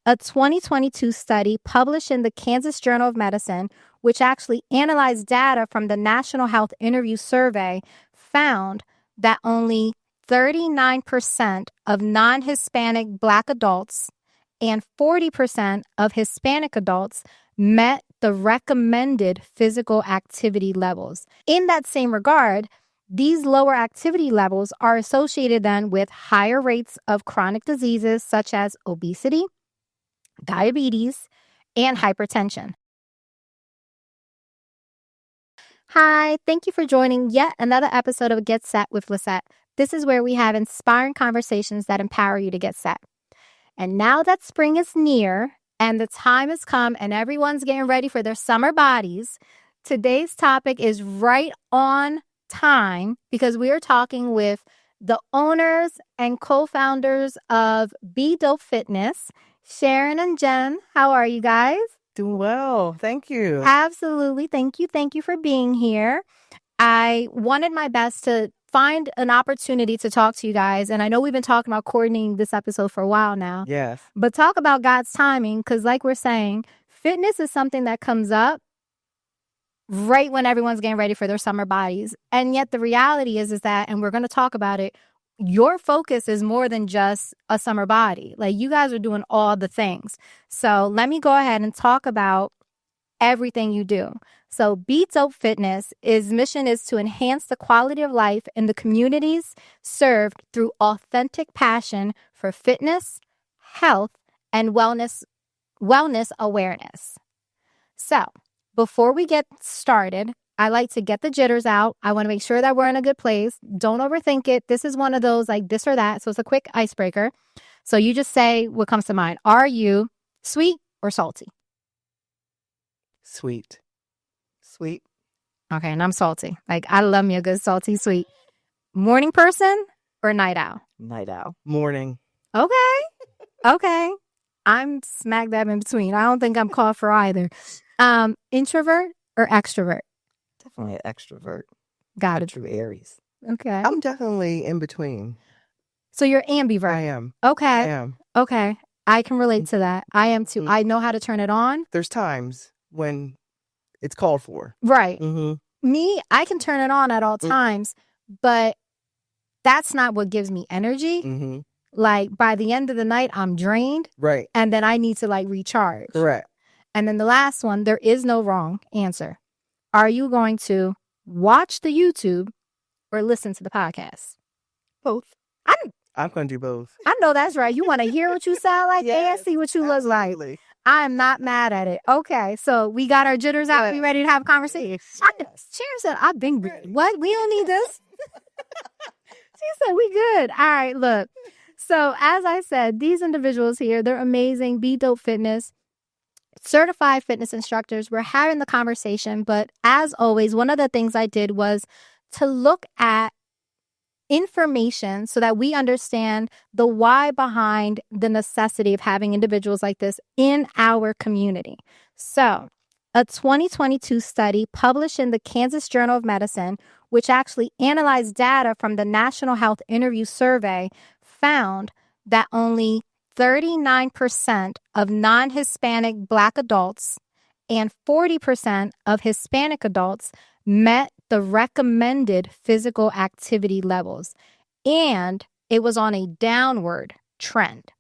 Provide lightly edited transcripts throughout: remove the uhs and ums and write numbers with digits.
A 2022 study published in the Kansas Journal of Medicine, which actually analyzed data from the National Health Interview Survey, found that only 39% of non-Hispanic Black adults and 40% of Hispanic adults met the recommended physical activity levels. In that same regard, these lower activity levels are associated then with higher rates of chronic diseases such as obesity, diabetes, and hypertension. Hi, thank you for joining yet another episode of Get Set with Lissette. This is where we have inspiring conversations that empower you to get set. And now that spring is near and the time has come and everyone's getting ready for their summer bodies, today's topic is right on time because we are talking with the owners and co-founders of Be Dope Fitness, Sharon and Jen. How are you guys? Doing well. Thank you. Absolutely. Thank you. Thank you for being here. I wanted my best to find an opportunity to talk to you guys. And I know we've been talking about coordinating this episode for a while now. Yes. But talk about God's timing, because like we're saying, fitness is something that comes up right when everyone's getting ready for their summer bodies. And yet the reality is that, and we're going to talk about it, your focus is more than just a summer body. Like you guys are doing all the things. So let me go ahead and talk about everything you do. So Be Dope Fitness, its mission is to enhance the quality of life in the communities served through authentic passion for fitness, health, and wellness awareness. So before we get started, I like to get the jitters out. I want to make sure that we're in a good place. Don't overthink it. This is one of those like this or that. So it's a quick icebreaker. So you just say what comes to mind. Are you sweet or salty? Sweet. Sweet. Okay, and I'm salty. Like I love me a good salty sweet. Morning person or night owl? Night owl. Morning. Okay. I'm smack dab in between. I don't think I'm called for either. Introvert or extrovert? Definitely an extrovert. Got it. True Aries. Okay. I'm definitely in between. So you're ambivert. I am. Okay. I am. Okay. I can relate to that. I am too. I know how to turn it on. There's times when it's called for. Right. Mm-hmm. Me, I can turn it on at all times, but that's not what gives me energy. Mm-hmm. Like by the end of the night, I'm drained. Right. And then I need to like recharge. Correct. And then the last one, there is no wrong answer. Are you going to watch the YouTube or listen to the podcast? Both. I'm going to do both. I know that's right. You want to hear what you sound like Yes, and see what you look like. absolutely. I am not mad at it. Okay, so we got our jitters out. Yes. We ready to have a conversation? Sharon said, I've been ready. What? We don't need this. She said, we good. All right, look. So as I said, these individuals here, they're amazing. Be Dope Fitness. Certified fitness instructors. We're having the conversation, but as always, one of the things I did was to look at information so that we understand the why behind the necessity of having individuals like this in our community. So, a 2022 study published in the Kansas Journal of Medicine, which actually analyzed data from the National Health Interview Survey, found that only 39% of non-Hispanic Black adults and 40% of Hispanic adults met the recommended physical activity levels, and it was on a downward trend.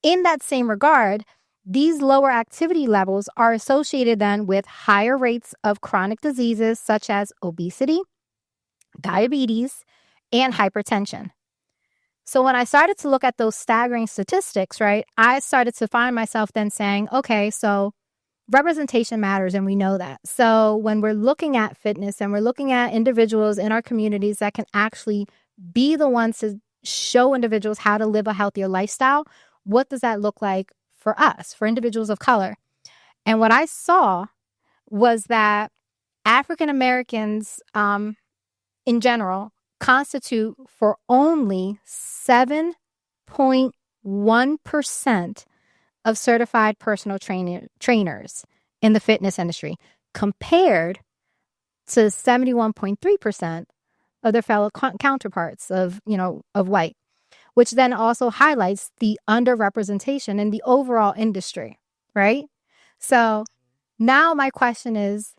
In that same regard, these lower activity levels are associated then with higher rates of chronic diseases such as obesity, diabetes, and hypertension. So when I started to look at those staggering statistics, right, I started to find myself then saying, okay, so representation matters, and we know that. So when we're looking at fitness and we're looking at individuals in our communities that can actually be the ones to show individuals how to live a healthier lifestyle, what does that look like for us, for individuals of color? And what I saw was that African Americans in general constitute for only 7.1% of certified personal trainers in the fitness industry, compared to 71.3% of their fellow counterparts of white, which then also highlights the underrepresentation in the overall industry, right? So now my question is,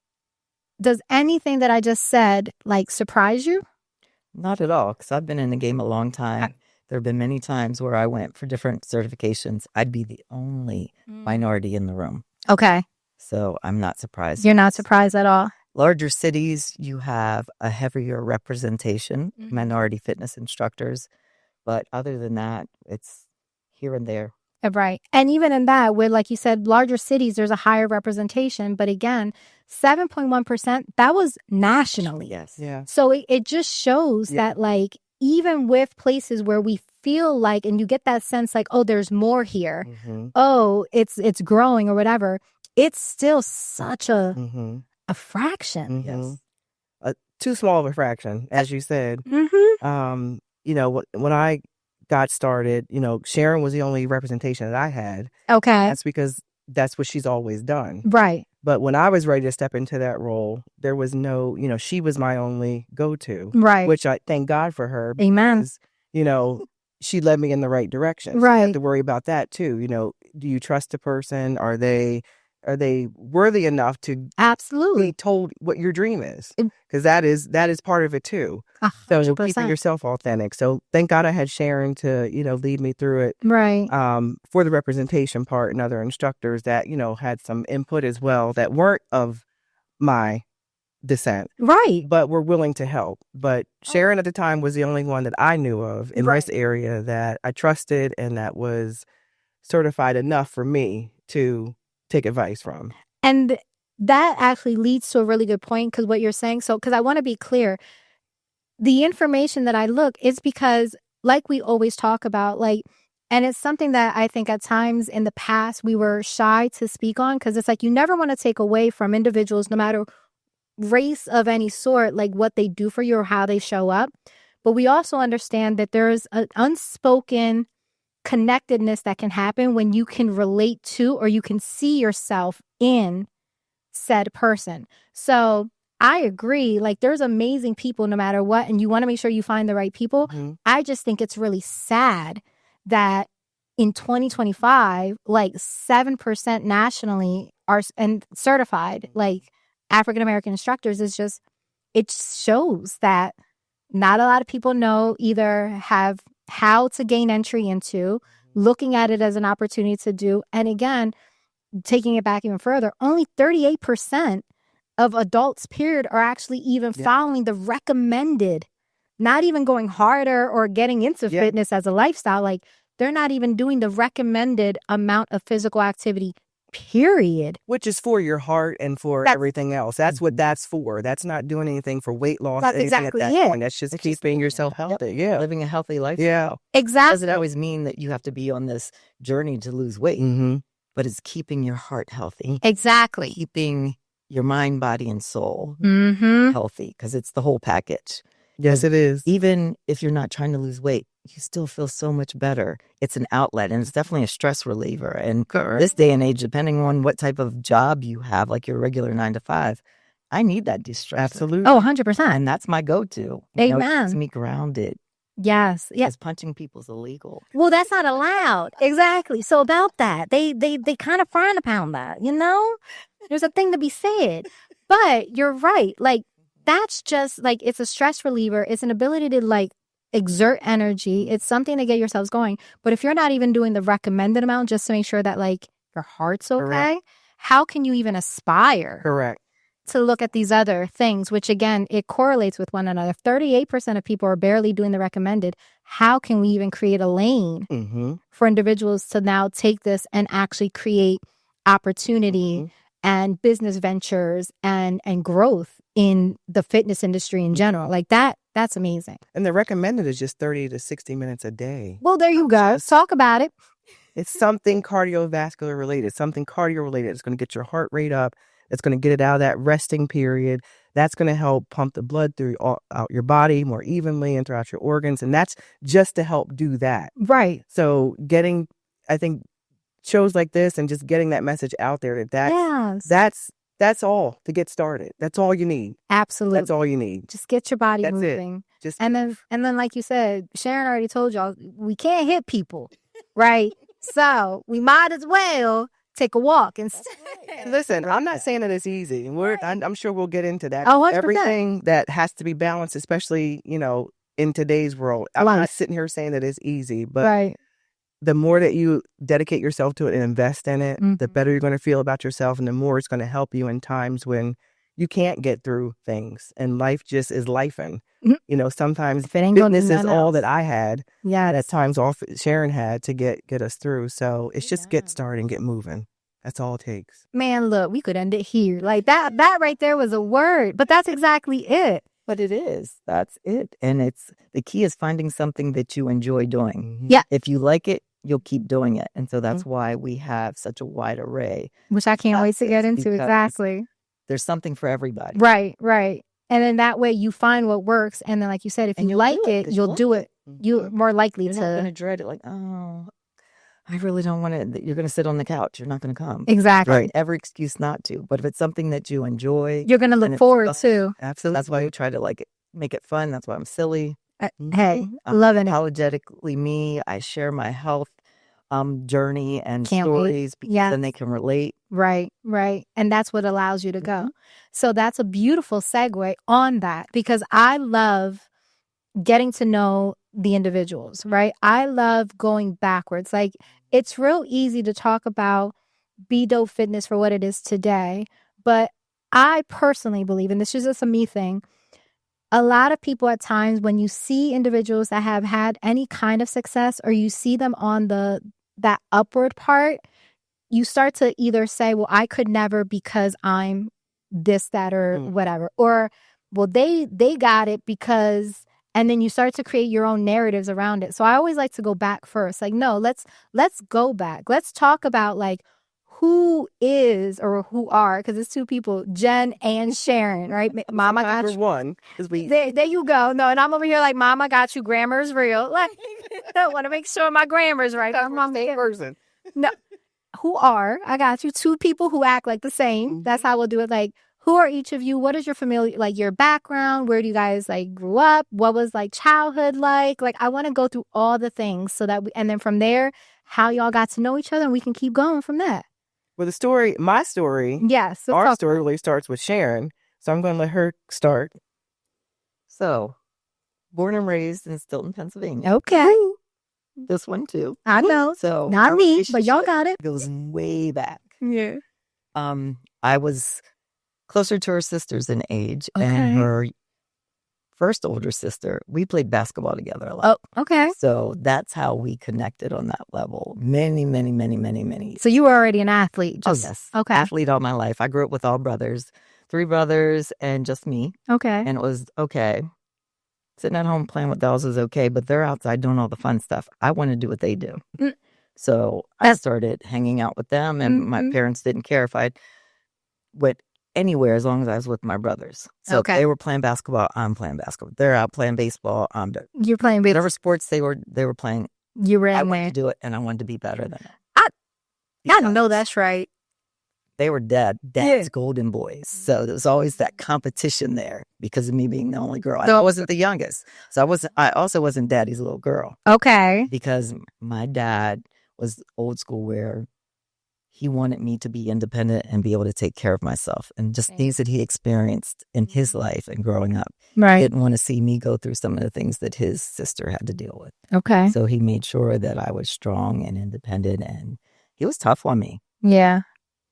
does anything that I just said like surprise you? Not at all, because I've been in the game a long time. There have been many times where I went for different certifications. I'd be the only minority in the room. Okay. So I'm not surprised. You're not surprised at all? Larger cities, you have a heavier representation, minority fitness instructors. But other than that, it's here and there. Right. And even in that, where, like you said, larger cities, there's a higher representation. But again, 7.1%, that was nationally. Yes. Yeah. So it just shows that, like, even with places where we feel like, and you get that sense like, oh, there's more here. Oh, it's growing or whatever. It's still such a fraction. Yes. Too small of a fraction, as you said. You know, when I got started, you know, Sharon was the only representation that I had. Okay. That's because that's what she's always done. Right. But when I was ready to step into that role, there was no, you know, she was my only go-to. Right. Which I thank God for her. Amen. Because, you know, she led me in the right direction. Right. So you have to worry about that too. You know, do you trust a person? Are they worthy enough to be told what your dream is? Because that is part of it too. 100%. So keeping yourself authentic. So thank God I had Sharon to, you know, lead me through it. Right. For the representation part, and other instructors that, you know, had some input as well that weren't of my descent. Right. But were willing to help. But Sharon at the time was the only one that I knew of in this area that I trusted and that was certified enough for me to take advice from. And that actually leads to a really good point, because what you're saying, so because I want to be clear, the information that I look is because, like we always talk about, like, and it's something that I think at times in the past we were shy to speak on, because it's like you never want to take away from individuals, no matter race of any sort, like what they do for you or how they show up. But we also understand that there's an unspoken connectedness that can happen when you can relate to, or you can see yourself in said person. So I agree, like there's amazing people no matter what, and you want to make sure you find the right people. I just think it's really sad that in 2025, like 7% nationally are and certified like African American instructors. Is just, it shows that not a lot of people know, either have how to gain entry into, looking at it as an opportunity to do. And again, taking it back even further, only 38% of adults, period, are actually even following the recommended, not even going harder or getting into fitness as a lifestyle. Like, they're not even doing the recommended amount of physical activity, period. Which is for your heart and for everything else. That's what that's for. That's not doing anything for weight loss. That's exactly it. Point. That's just keeping yourself healthy. Yeah. Living a healthy lifestyle. Yeah. Exactly. Doesn't always mean that you have to be on this journey to lose weight, but it's keeping your heart healthy. Exactly. Keeping your mind, body, and soul healthy, because it's the whole package. Yes, it is. Even if you're not trying to lose weight, you still feel so much better. It's an outlet, and it's definitely a stress reliever. And this day and age, depending on what type of job you have, like your regular 9 to 5, I need that distress. Absolutely. Oh, 100%. And that's my go-to. Amen. You know, it keeps me grounded. Yes. Yes. Because punching people's illegal. Well, that's not allowed. Exactly. So about that, they kind of frown upon that, you know? There's a thing to be said. But you're right. Like, that's just like, it's a stress reliever. It's an ability to like exert energy. It's something to get yourselves going. But if you're not even doing the recommended amount just to make sure that like your heart's okay, Correct. How can you even aspire Correct. to look at these other things, which again, it correlates with one another. 38% of people are barely doing the recommended. How can we even create a lane for individuals to now take this and actually create opportunity and business ventures and growth in the fitness industry in general? Like that's amazing. And the recommended is just 30 to 60 minutes a day. Well, there you go. Talk about it. It's something cardiovascular related, something cardio related. It's going to get your heart rate up. It's going to get it out of that resting period. That's going to help pump the blood out your body more evenly and throughout your organs. And that's just to help do that. Right. So I think shows like this and just getting that message out there that's That's all to get started. That's all you need. Absolutely. That's all you need. Just get your body That's it. moving. Just And then, like you said, Sharon already told y'all, we can't hit people, right? So we might as well take a walk instead. listen. I'm not saying that it's easy. I'm sure we'll get into that. Oh, 100%. Everything that has to be balanced, especially in today's world. I'm not sitting here saying that it's easy, but Right. the more that you dedicate yourself to it and invest in it, Mhm. the better you're going to feel about yourself, and the more it's going to help you in times when you can't get through things and life just is lifing. Mhm. Sometimes If it ain't gonna do fitness is nothing all else. that I had. Yes. At times all Sharon had to get us through. So it's just get started and get moving. That's all it takes. Man, look, we could end it here. Like that right there was a word, but that's exactly it. But it is. That's it. And the key is finding something that you enjoy doing. Yeah. If you like it, you'll keep doing it. And so that's why we have such a wide array. Which I can't wait to get Classes, into. because Exactly. There's something for everybody. Right. And then that way you find what works. And then, like you said, if And you you'll like do it it, 'cause you'll you do like it. You're more likely You're not going to to. dread it like, oh, I really don't want to. You're going to sit on the couch. You're not going to come. Exactly. Right. Every excuse not to. But if it's something that you enjoy, You're going to and look it's forward fun, to. Absolutely. that's why we try to make it fun. That's why I'm silly. Hey, I'm loving it. Unapologetically me. I share my health journey and Can't wait. stories because Yes. then they can relate. Right. And that's what allows you to go. So that's a beautiful segue on that, because I love getting to know the individuals, right? I love going backwards. Like, it's real easy to talk about Be Dope Fitness for what it is today, but I personally believe, and this is just a me thing, a lot of people at times, when you see individuals that have had any kind of success, or you see them on that upward part, you start to either say, well, I could never because I'm this, that, or whatever. Or, well, they got it because, and then you start to create your own narratives around it. So I always like to go back first. Like, no, let's go back. Let's talk about like who is or who are, because it's two people, Jen and Sharon, right? Mama got Number you. one. There you go. No, and I'm over here like, Mama got you. Grammar's real. Like, I want to make sure my grammar's right. Same person. No. Who are, I got you, two people who act like the same. That's how we'll do it. Like, who are each of you? What is your familiar, like your background? Where do you guys like grew up? What was like childhood like? Like, I want to go through all the things so that and then from there, how y'all got to know each other, and we can keep going from that. Well, my story, Yes. our story really starts with Sharon. So I'm going to let her start. So, born and raised in Stilton, Pennsylvania. Okay. This one too. I know. So Not our me, but y'all relationship got it. goes way back. Yeah. I was closer to her sisters in age, Okay. and her first older sister, we played basketball together a lot. Oh, okay. So that's how we connected on that level. Many, many, many, many, many. So you were already an athlete. Oh, yes. Okay. Athlete all my life. I grew up with all brothers, 3 brothers and just me. Okay. And it was okay. Sitting at home playing with dolls is okay, but they're outside doing all the fun stuff. I want to do what they do. Mm. So I started hanging out with them, and my parents didn't care if I went anywhere as long as I was with my brothers. So if they were playing basketball, I'm playing basketball. They're out playing baseball, I'm done. You're playing baseball. Whatever sports they were playing, You ran I away. wanted to do it, and I wanted to be better than them. I don't know that's right. They were dad's golden boys. So there was always that competition there because of me being the only girl. I wasn't the youngest. So I also wasn't daddy's little girl. Okay. Because my dad was old school, where he wanted me to be independent and be able to take care of myself, and just things that he experienced in his life and growing up. Right. Didn't want to see me go through some of the things that his sister had to deal with. Okay. So he made sure that I was strong and independent, and he was tough on me. Yeah.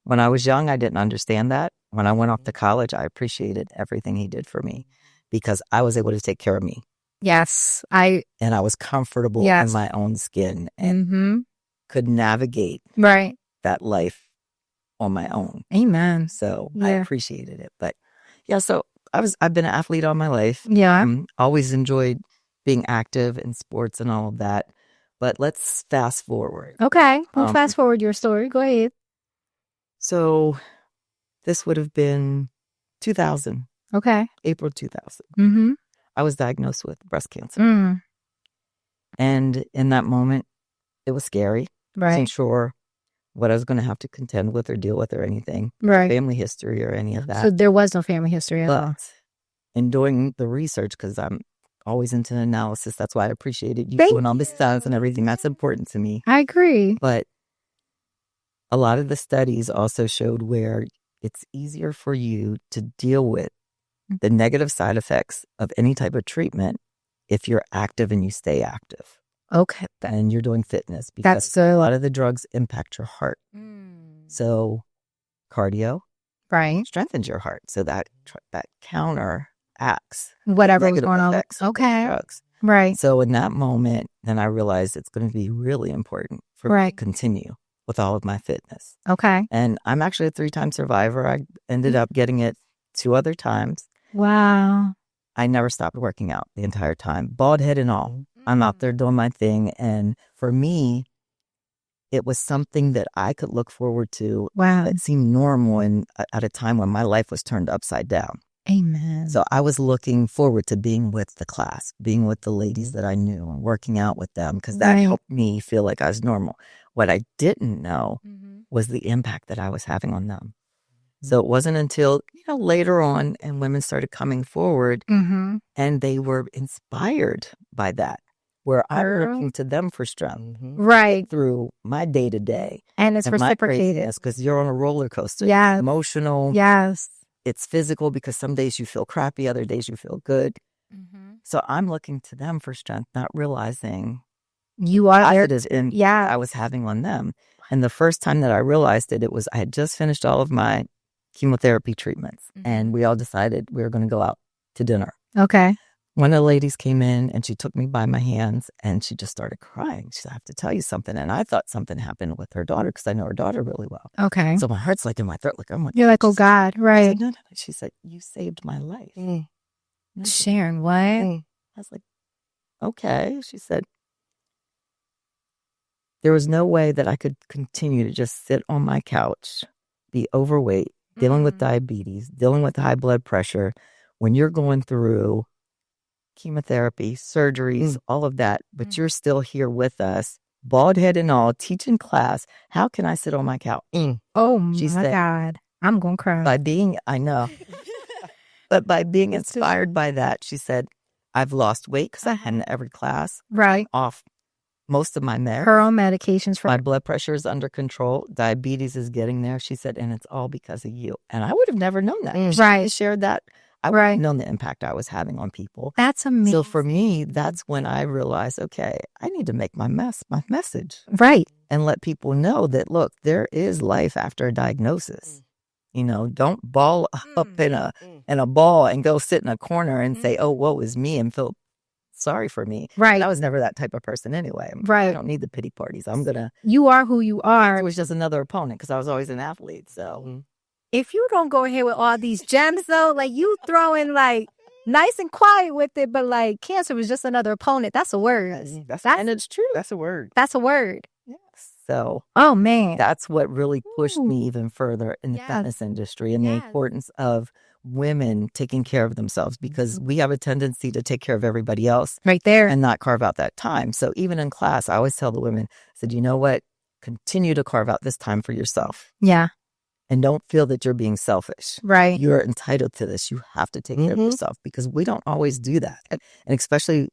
When I was young, I didn't understand that. When I went off to college, I appreciated everything he did for me because I was able to take care of me. Yes. And I was comfortable in my own skin and could navigate that life on my own. Amen. So I appreciated it. But yeah, so I've been an athlete all my life. Yeah. Always enjoyed being active in sports and all of that. But let's fast forward. Okay. We'll fast forward your story. Go ahead. So this would have been 2000. Okay. April 2000. Mm-hmm. I was diagnosed with breast cancer. Mm. And in that moment, it was scary. Right. Wasn't sure what I was going to have to contend with or deal with or anything, Right. family history or any of that. So there was no family history at all. But in doing the research, because I'm always into analysis, that's why I appreciated you Thank doing all the stats and everything. That's important to me. I agree. But a lot of the studies also showed where it's easier for you to deal with the negative side effects of any type of treatment if you're active and you stay active. Okay. And you're doing fitness, because a lot of the drugs impact your heart. So cardio Right. strengthens your heart. So that counteracts Whatever was negative going on. effects of Okay. drugs. Right. So in that moment, then I realized it's going to be really important for me to Right. continue with all of my fitness. Okay. And I'm actually a 3-time survivor. I ended up getting it 2 other times. Wow. I never stopped working out the entire time, bald head and all. I'm out there doing my thing. And for me, it was something that I could look forward to. Wow. That seemed normal at a time when my life was turned upside down. Amen. So I was looking forward to being with the class, being with the ladies that I knew and working out with them, because that helped me feel like I was normal. What I didn't know was the impact that I was having on them. So it wasn't until, later on and women started coming forward and they were inspired by that, where I'm looking to them for strength. Right. Through my day to day. And it's reciprocated. Because you're on a roller coaster. Yeah. It's emotional. Yes. It's physical, because some days you feel crappy, other days you feel good. So I'm looking to them for strength, not realizing you are positives I was having on them. And the first time that I realized it, I had just finished all of my chemotherapy treatments, and we all decided we were going to go out to dinner. Okay. One of the ladies came in and she took me by my hands and she just started crying. She said, I have to tell you something. And I thought something happened with her daughter, because I know her daughter really well. Okay. So my heart's like in my throat. You're like, oh God. Right. Said, no. She said, you saved my life. Sharon, what? I was like, okay. She said, there was no way that I could continue to just sit on my couch, be overweight, dealing with diabetes, dealing with high blood pressure, when you're going through chemotherapy, surgeries, all of that, but you're still here with us, bald head and all, teaching class. How can I sit on my couch? Oh my God. I'm going to cry. I know. But by being inspired by that, she said, I've lost weight because I had in every class. Right. Off most of my meds. Her own medications. My blood pressure is under control. Diabetes is getting there. She said, and it's all because of you. And I would have never known that. She shared that. I would have known the impact I was having on people. That's amazing. So for me, that's when I realized, okay, I need to make my message. Right. And let people know that, look, there is life after a diagnosis. Don't ball up in a ball and go sit in a corner and say, oh, woe is me, and feel sorry for me. Right. I was never that type of person anyway. Right. I don't need the pity parties. You are who you are. It was just another opponent, because I was always an athlete. So if you don't go ahead with all these gems, though, like you throwing like nice and quiet with it, but like cancer was just another opponent. That's a word. And it's true. That's a word. That's a word. Yes. So, oh man, that's what really pushed me even further in the fitness industry, and the importance of women taking care of themselves, because we have a tendency to take care of everybody else right there and not carve out that time. So even in class, I always tell the women, I said, you know what? Continue to carve out this time for yourself. Yeah. And don't feel that you're being selfish. Right. You're entitled to this. You have to take care of yourself, because we don't always do that. And especially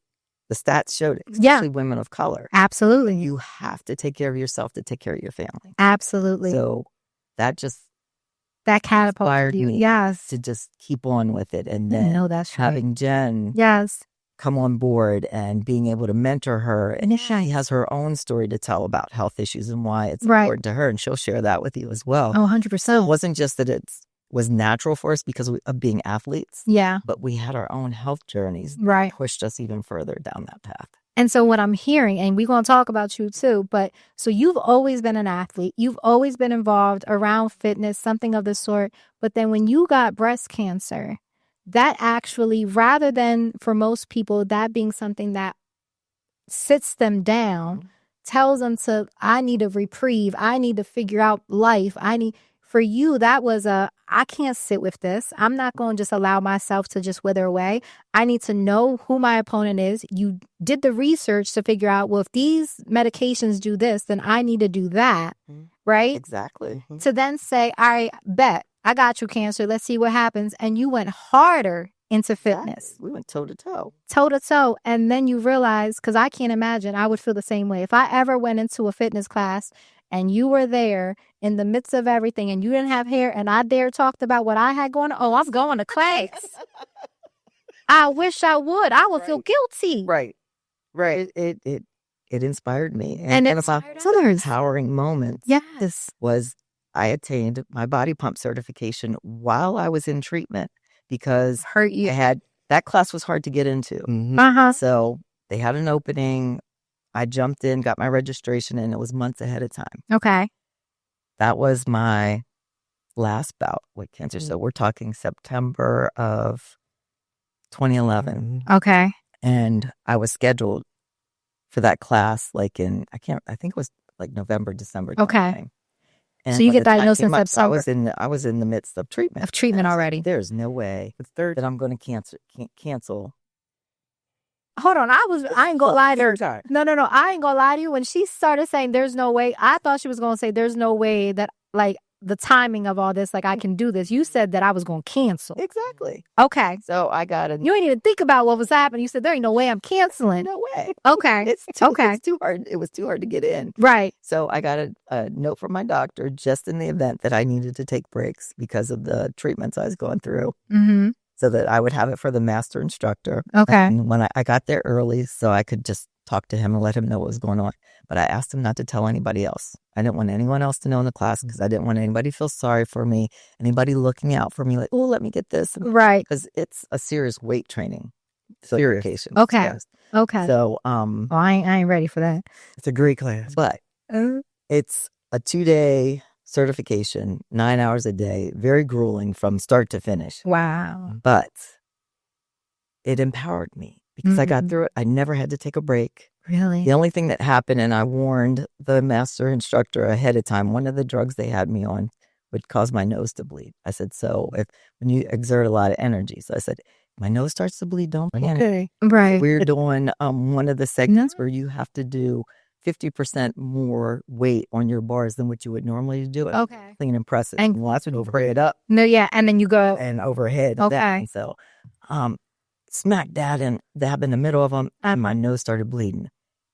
the stats showed it, especially women of color. Absolutely. You have to take care of yourself to take care of your family. Absolutely. So that catapulted me to just keep on with it. And then having Jen come on board and being able to mentor her. And she has her own story to tell about health issues and why it's important to her. And she'll share that with you as well. Oh, 100%. It wasn't just that it was natural for us because of being athletes. Yeah. But we had our own health journeys that pushed us even further down that path. And so what I'm hearing, and we're going to talk about you too, but so you've always been an athlete. You've always been involved around fitness, something of the sort. But then when you got breast cancer, that actually, rather than for most people, that being something that sits them down, tells them I need a reprieve. I need to figure out life. For you, that was I can't sit with this. I'm not going to just allow myself to just wither away. I need to know who my opponent is. You did the research to figure out, well, if these medications do this, then I need to do that. right? Exactly. To then say, all right, bet, I got you, Cancer. Let's see what happens. And you went harder into fitness. Exactly. We went toe to toe. Toe to toe. And then you realize, because I can't imagine, I would feel the same way. If I ever went into a fitness class and you were there in the midst of everything and you didn't have hair and I dare talked about what I had going on, oh, I'm going to class. I wish I would. I would feel guilty. Right. It inspired me. And it about inspired some others. empowering moments Yes. was I attained my body pump certification while I was in treatment because Hurt you. that class was hard to get into. Uh-huh. So they had an opening. I jumped in, got my registration, and it was months ahead of time. Okay. That was my last bout with cancer. So we're talking September of 2011. Okay. And I was scheduled for that class I think it was like November, December. Okay. And so you by get the time diagnosed in came up, September. I was in the midst of treatment. Already. There's no way that I'm going to cancel. Hold on. I ain't gonna lie to her. No. I ain't gonna lie to you. When she started saying there's no way, I thought she was gonna say there's no way that like the timing of all this, like I can do this. You said that I was gonna cancel. Exactly. Okay. So I got You ain't even think about what was happening. You said there ain't no way I'm canceling. No way. Okay. It's too hard. It was too hard to get in. Right. So I got a note from my doctor just in the event that I needed to take breaks because of the treatments I was going through. Mm-hmm. So that I would have it for the master instructor. Okay. And when I got there early so I could just talk to him and let him know what was going on. But I asked him not to tell anybody else. I didn't want anyone else to know in the class because I didn't want anybody to feel sorry for me. Anybody looking out for me like, oh, let me get this. Right. Because it's a serious weight training certification. Okay. Yes. Okay. So I ain't ready for that. It's a great class. But it's a 2-day certification, 9 hours a day, very grueling from start to finish. Wow. But it empowered me because I got through it. I never had to take a break. Really? The only thing that happened, and I warned the master instructor ahead of time, one of the drugs they had me on would cause my nose to bleed. I said, so when you exert a lot of energy, so I said, my nose starts to bleed, don't bring Okay. Right. We're doing one of the segments where you have to do 50% more weight on your bars than what you would normally do. Okay. Something impressive. And well, that's when overhead up. No, yeah. And then you go. And overhead. Okay. And so smack dab in the middle of them, and my nose started bleeding.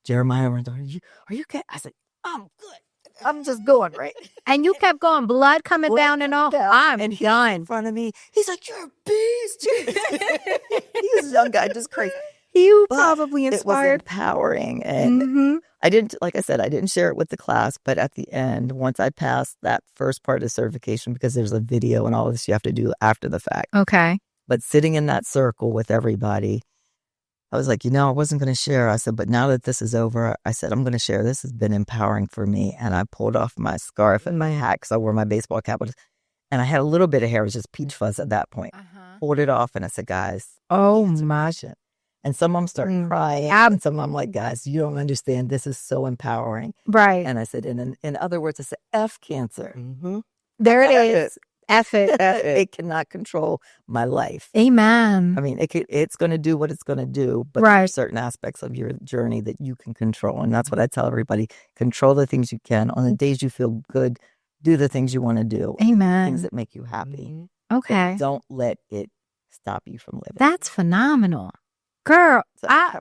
Jeremiah went, are you okay? I said, I'm good. I'm just going, right? And you kept going, blood coming down and all. I'm and done. in front of me. He's like, you're a beast. He's a young guy, just crazy. You But probably it was inspired. empowering. And I didn't, like I said, I didn't share it with the class. But at the end, once I passed that first part of certification, because there's a video and all this you have to do after the fact. Okay. But sitting in that circle with everybody, I was like, I wasn't going to share. I said, but now that this is over, I said, I'm going to share. This has been empowering for me. And I pulled off my scarf and my hat because I wore my baseball cap. And I had a little bit of hair. It was just peach fuzz at that point. Pulled it off. And I said, guys, Oh my. and some of them started crying. And some of them like, guys, you don't understand. This is so empowering. Right. And I said, in other words, I said, F cancer. There it is. F it. It cannot control my life. Amen. I mean, it's going to do what it's going to do, but Right. there's certain aspects of your journey that you can control. And that's what I tell everybody. Control the things you can. On the days you feel good, do the things you want to do. Amen. Things that make you happy. Okay. But don't let it stop you from living. That's phenomenal. Girl, So, I'm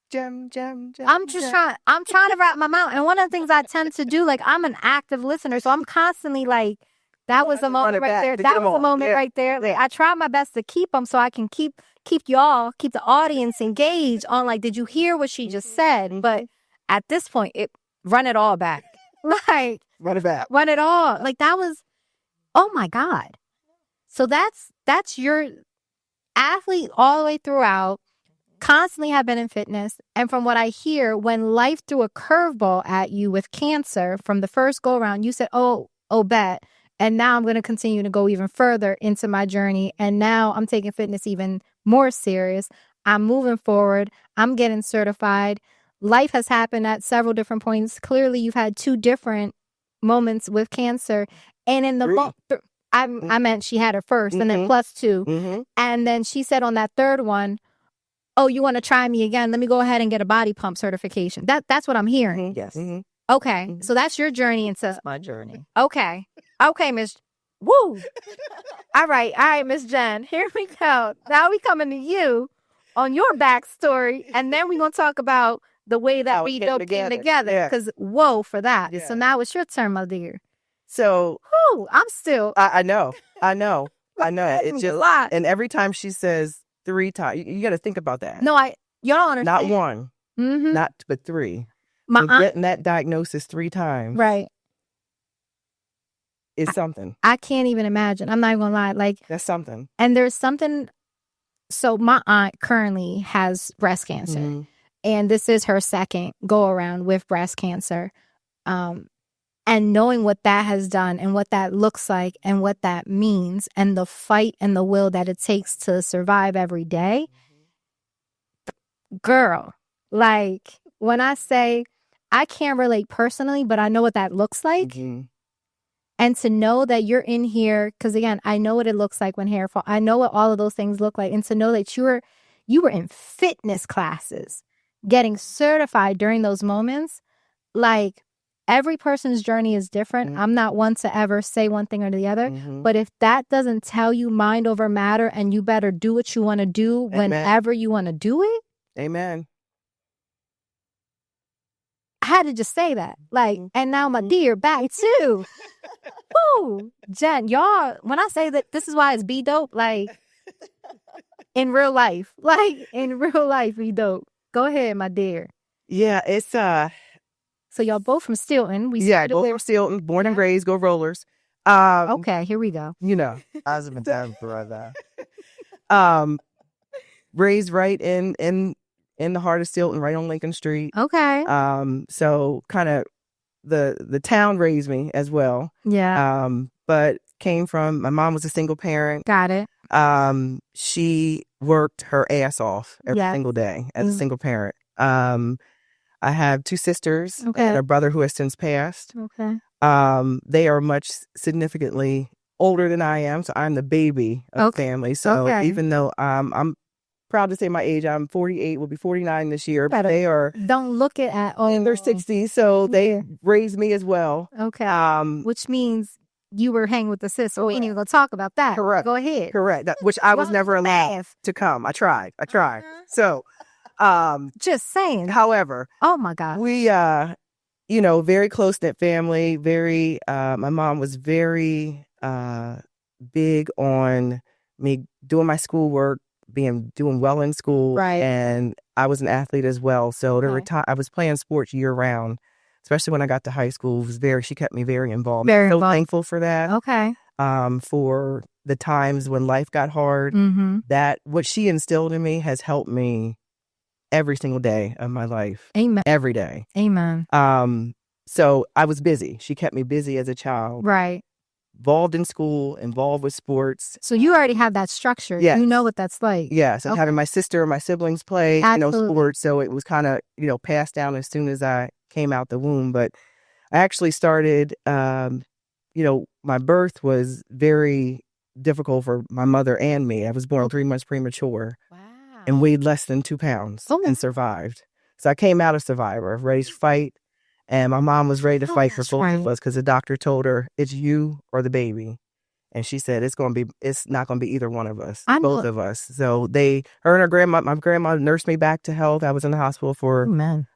trying to wrap my mouth. And one of the things I tend to do, like I'm an active listener, so I'm constantly like, that was a moment right there. That was a moment right there. Like, I try my best to keep them so I can keep the audience engaged on like, did you hear what she just said? But at this point, run it all back. Like, Run it back. run it all. Like that was, oh my God. So that's your athlete all the way throughout, constantly have been in fitness. And from what I hear, when life threw a curveball at you with cancer from the first go around, you said, oh, bet. And now I'm going to continue to go even further into my journey. And now I'm taking fitness even more serious. I'm moving forward. I'm getting certified. Life has happened at several different points. Clearly, you've had 2 different moments with cancer. And in the I meant she had her first and then +2. And then she said on that third one, oh, you want to try me again? Let me go ahead and get a body pump certification. That's what I'm hearing. Yes. Okay. So that's your journey into That's my journey. Okay. Okay, Miss. Woo. All right, Miss Jen. Here we go. Now we coming to you on your backstory, and then we're gonna talk about the way that How we it came came together. together. Yeah. Because whoa for that. Yeah. So now it's your turn, my dear. So Woo, I'm still I know. It's a just lot. and every time she says 3 times, you got to think about that. No, you don't understand. Not one, Mm-hmm. not but 3. My So aunt, getting that diagnosis 3 times right. is something. I can't even imagine. I'm not even gonna lie. Like, That's something. and there's something. So my aunt currently has breast cancer, Mhm. and this is her second go around with breast cancer. And knowing what that has done and what that looks like and what that means and the fight and the will that it takes to survive every day, girl, like when I say I can't relate personally, but I know what that looks like. Mhm. And to know that you're in here, because again, I know what it looks like when hair fall. I know what all of those things look like. And to know that you were in fitness classes, getting certified during those moments, like every person's journey is different. Mhm. I'm not one to ever say one thing or the other. Mhm. But if that doesn't tell you mind over matter and you better do what you want to do whenever you want to do it, Amen. I had to just say that. Like, and now my dear back too. Woo! Jen, y'all, when I say that this is why it's be dope, like in real life. Like in real life, be dope. Go ahead, my dear. Yeah, it's So y'all both from Stilton. both from Stilton, born and raised, go Rollers. Okay, here we go. You know. As a time brother. Raised right in the heart of Stilton, right on Lincoln Street. Okay. So kind of the town raised me as well. Yeah. But came from, my mom was a single parent. Got it. She worked her ass off every single day as a single parent. I have 2 sisters and a brother who has since passed. Okay. They are much significantly older than I am, so I'm the baby of the family. So even though I'm proud to say my age, I'm 48, will be 49 this year. But they are don't look it at all in their 60s, so they raised me as well. Okay. Which means you were hanging with the sis, so we ain't even gonna talk about that. Correct. Go ahead. Correct. Which I was never allowed to come. I tried. So just saying. However, oh my God, we very close-knit family, very my mom was very big on me doing my schoolwork, doing well in school, right? And I was an athlete as well, so I was playing sports year round, especially when I got to high school. She kept me very involved. So thankful for that. Okay. For the times when life got hard, that what she instilled in me has helped me every single day of my life. Amen. Every day. Amen. So I was busy. She kept me busy as a child. Right. Involved in school, involved with sports. So you already have that structure. Yes. You know what that's like. Yes. And having my sister and my siblings play, sports. So it was kind of, passed down as soon as I came out the womb. But I actually started, my birth was very difficult for my mother and me. I was born 3 months premature. Wow. And weighed less than 2 pounds and survived. So I came out a survivor, ready to fight. And my mom was ready to fight for both of us because the doctor told her, it's you or the baby. And she said, it's not going to be either one of us, both of us. So her and her grandma, my grandma nursed me back to health. I was in the hospital for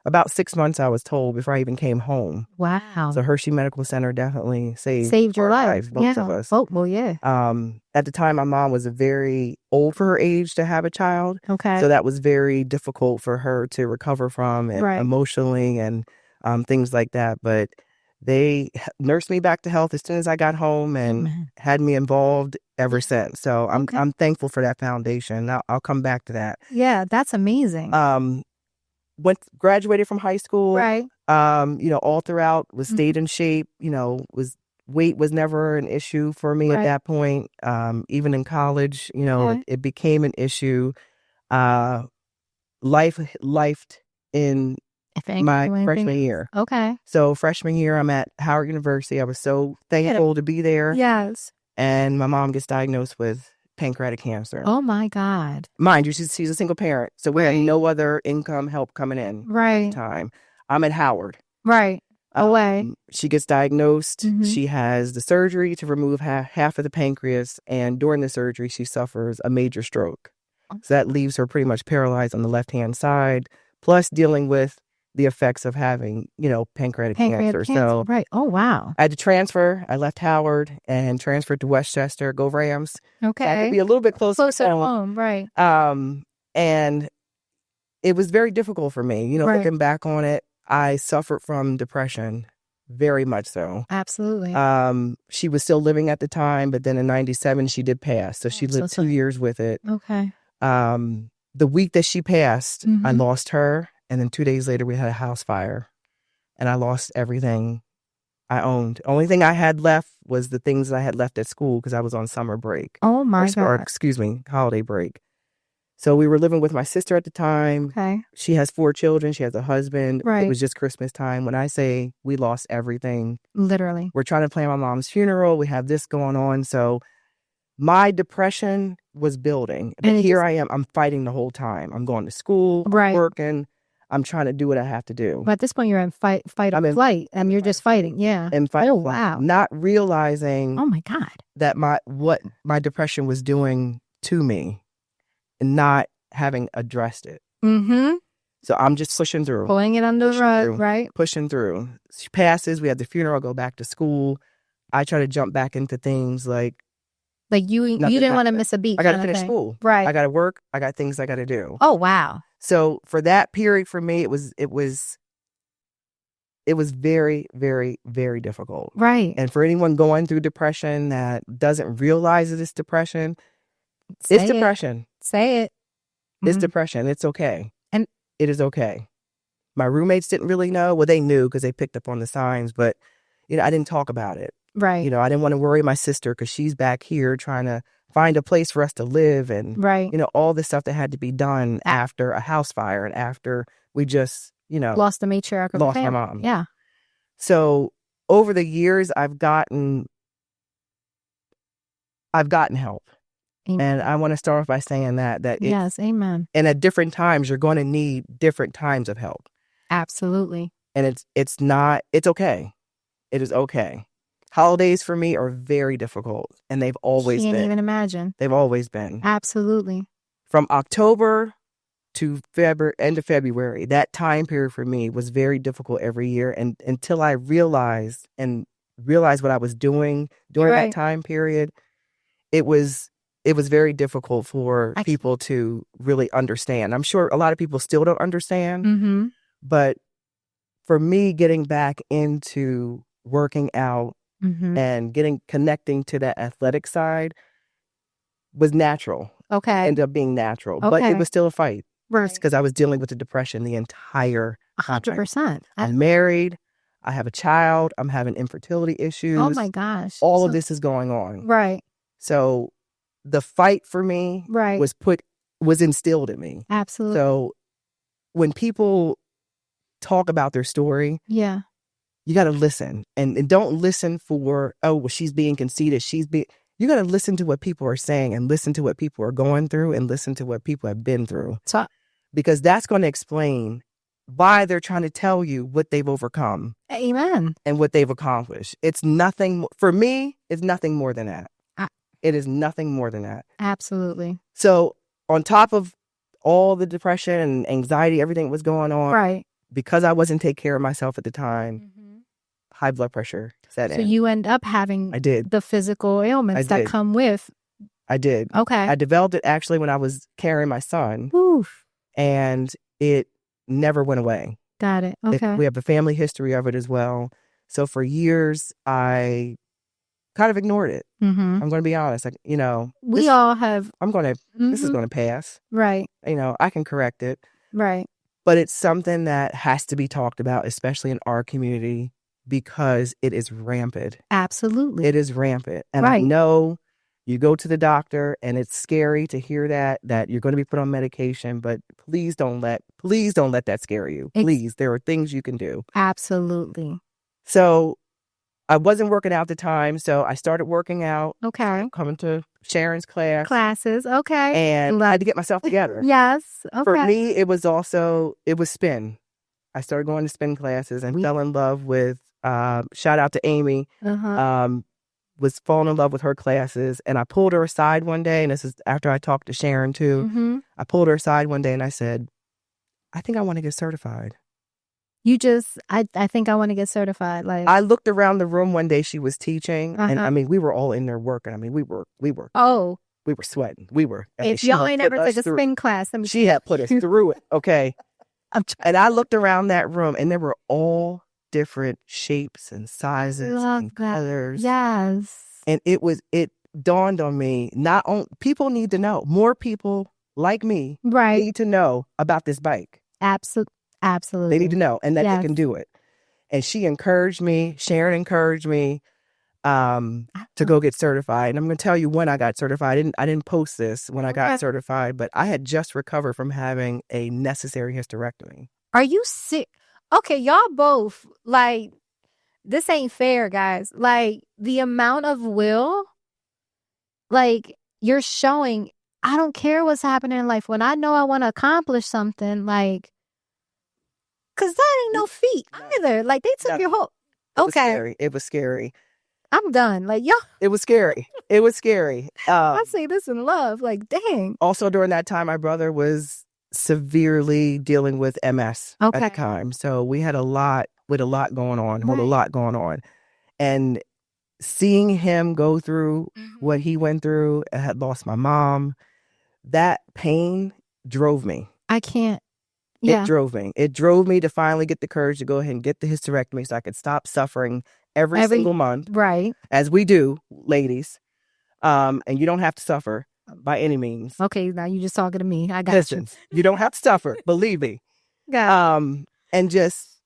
about 6 months, I was told, before I even came home. Wow. So Hershey Medical Center definitely saved your life. Both of us. Oh, well, yeah. At the time, my mom was very old for her age to have a child. Okay. So that was very difficult for her to recover from emotionally and things like that. But they nursed me back to health as soon as I got home and had me involved ever since. So I'm thankful for that foundation. I'll come back to that. Yeah, that's amazing. Graduated from high school. Right. All throughout stayed in shape. Weight was never an issue for me at that point. Even in college, it became an issue. Life in my freshman year. Okay. So freshman year, I'm at Howard University. I was so thankful to be there. Yes. And my mom gets diagnosed with pancreatic cancer. Oh my God. Mind you, she's a single parent. So we had no other income help coming in at the time. I'm at Howard. Right. Away. She gets diagnosed. Mhm. She has the surgery to remove half of the pancreas. And during the surgery, she suffers a major stroke. So that leaves her pretty much paralyzed on the left-hand side, plus dealing with the effects of having, pancreatic cancer. So, right. Oh, wow. I had to transfer. I left Howard and transferred to Westchester. Go Rams. Okay. So I had to be a little bit closer to home. Right. And it was very difficult for me. Right. Looking back on it, I suffered from depression, very much so. Absolutely. She was still living at the time, but then in 97, she did pass. So she lived 2 years with it. Okay. The week that she passed, I Mhm. lost her. And then 2 days later, we had a house fire. And I lost everything I owned. Only thing I had left was the things I had left at school because I was on summer break. Oh, my God. Excuse me, holiday break. So we were living with my sister at the time. Okay. She has 4 children. She has a husband. Right. It was just Christmas time. When I say we lost everything, Literally. we're trying to plan my mom's funeral. We have this going on. So my depression was building. But And here I am. I'm fighting the whole time. I'm going to school, Right. working. I'm trying to do what I have to do. But at this point, you're in fight or flight, and you're just fighting. Yeah. And fight, Oh, wow. not realizing Oh, my God. that what my depression was doing to me and not having addressed it. Mm-hmm. So I'm just pushing through. Pulling it under the rug, right? Pushing through. She passes. We have the funeral. Go back to school. I try to jump back into things like you didn't want to miss a beat. I got to finish school. Right. I got to work. I got things I got to do. Oh, wow. So for that period, for me, it was very, very, very difficult. Right. And for anyone going through depression that doesn't realize that it's depression, it's depression. Say it. It's depression. It's okay. And it is okay. My roommates didn't really know. Well, they knew because they picked up on the signs, but I didn't talk about it. Right. I didn't want to worry my sister because she's back here trying to find a place for us to live and, right. All the stuff that had to be done after a house fire and after we just, lost the matriarch of lost the my family. mom. Yeah. So over the years, I've gotten help. Amen. And I want to start off by saying that yes, amen. And at different times, you're going to need different kinds of help. Absolutely. And it's okay. It is okay. Holidays for me are very difficult, and they've always been. Can't even imagine. They've always been. Absolutely. From October to end of February, that time period for me was very difficult every year. And until I realized what I was doing during that time period, it was very difficult for people to really understand. I'm sure a lot of people still don't understand, but for me, getting back into working out and connecting to that athletic side was natural. Okay. Ended up being natural, okay. But it was still a fight. Right. Because I was dealing with the depression the entire time. 100%. I'm married. I have a child. I'm having infertility issues. Oh my gosh. All of this is going on. Right. So the fight for me was instilled in me. Absolutely. So when people talk about their story, yeah, you got to listen and don't listen for, she's being conceited. You got to listen to what people are saying and listen to what people are going through and listen to what people have been through. Because that's going to explain why they're trying to tell you what they've overcome. Amen. And what they've accomplished. It's nothing, for me, it's nothing more than that. It is nothing more than that. Absolutely. So on top of all the depression and anxiety, everything that was going on. Right. Because I wasn't taking care of myself at the time, high blood pressure set in. So you end up having the physical ailments that come with. I did. Okay. I developed it actually when I was carrying my son. Oof. And it never went away. Got it. Okay. We have a family history of it as well. So for years, I kind of ignored it. I'm going to be honest. We all have. This is going to pass. Right. I can correct it. Right. But it's something that has to be talked about, especially in our community, because it is rampant. Absolutely. It is rampant. And I know you go to the doctor and it's scary to hear that you're going to be put on medication, but please don't let that scare you. Please, there are things you can do. Absolutely. So I wasn't working out at the time, so I started working out. Okay. Coming to Sharon's classes. Okay. And I had to get myself together. Yes. Okay. For me, it was spin. I started going to spin classes and fell in love with, shout out to Amy, was falling in love with her classes. And I pulled her aside one day, and this is after I talked to Sharon too. I pulled her aside one day and I said, I think I want to get certified. I think I want to get certified. Like, I looked around the room one day she was teaching, and I mean, we were all in there working. I mean, we were sweating. If y'all ain't ever took a spin class, she had put us through it. Okay. And I looked around that room, and there were all different shapes and sizes and colors. Yes. And it dawned on me, people need to know. More people like me need to know about this bike. Absolutely. They need to know, and that they can do it. And she encouraged me, Sharon encouraged me to go get certified. And I'm going to tell you when I got certified. I didn't post this when I got certified, but I had just recovered from having a necessary hysterectomy. Are you sick? Okay, y'all both, like, this ain't fair, guys. Like, the amount of will, like, you're showing, I don't care what's happening in life. When I know I want to accomplish something, like, because that ain't no feat either. Like, they took your whole... Okay. It was scary. I'm done. Like, yo. It was scary. I say this in love. Like, dang. Also, during that time, my brother was severely dealing with MS at the time. So we had a lot going on. And seeing him go through what he went through, I had lost my mom, that pain drove me. I can't. Yeah. It drove me. It drove me to finally get the courage to go ahead and get the hysterectomy so I could stop suffering every single month. Right. As we do, ladies. And you don't have to suffer by any means. Okay, now you just talking to me. I got Listen, you don't have to suffer, believe me. And just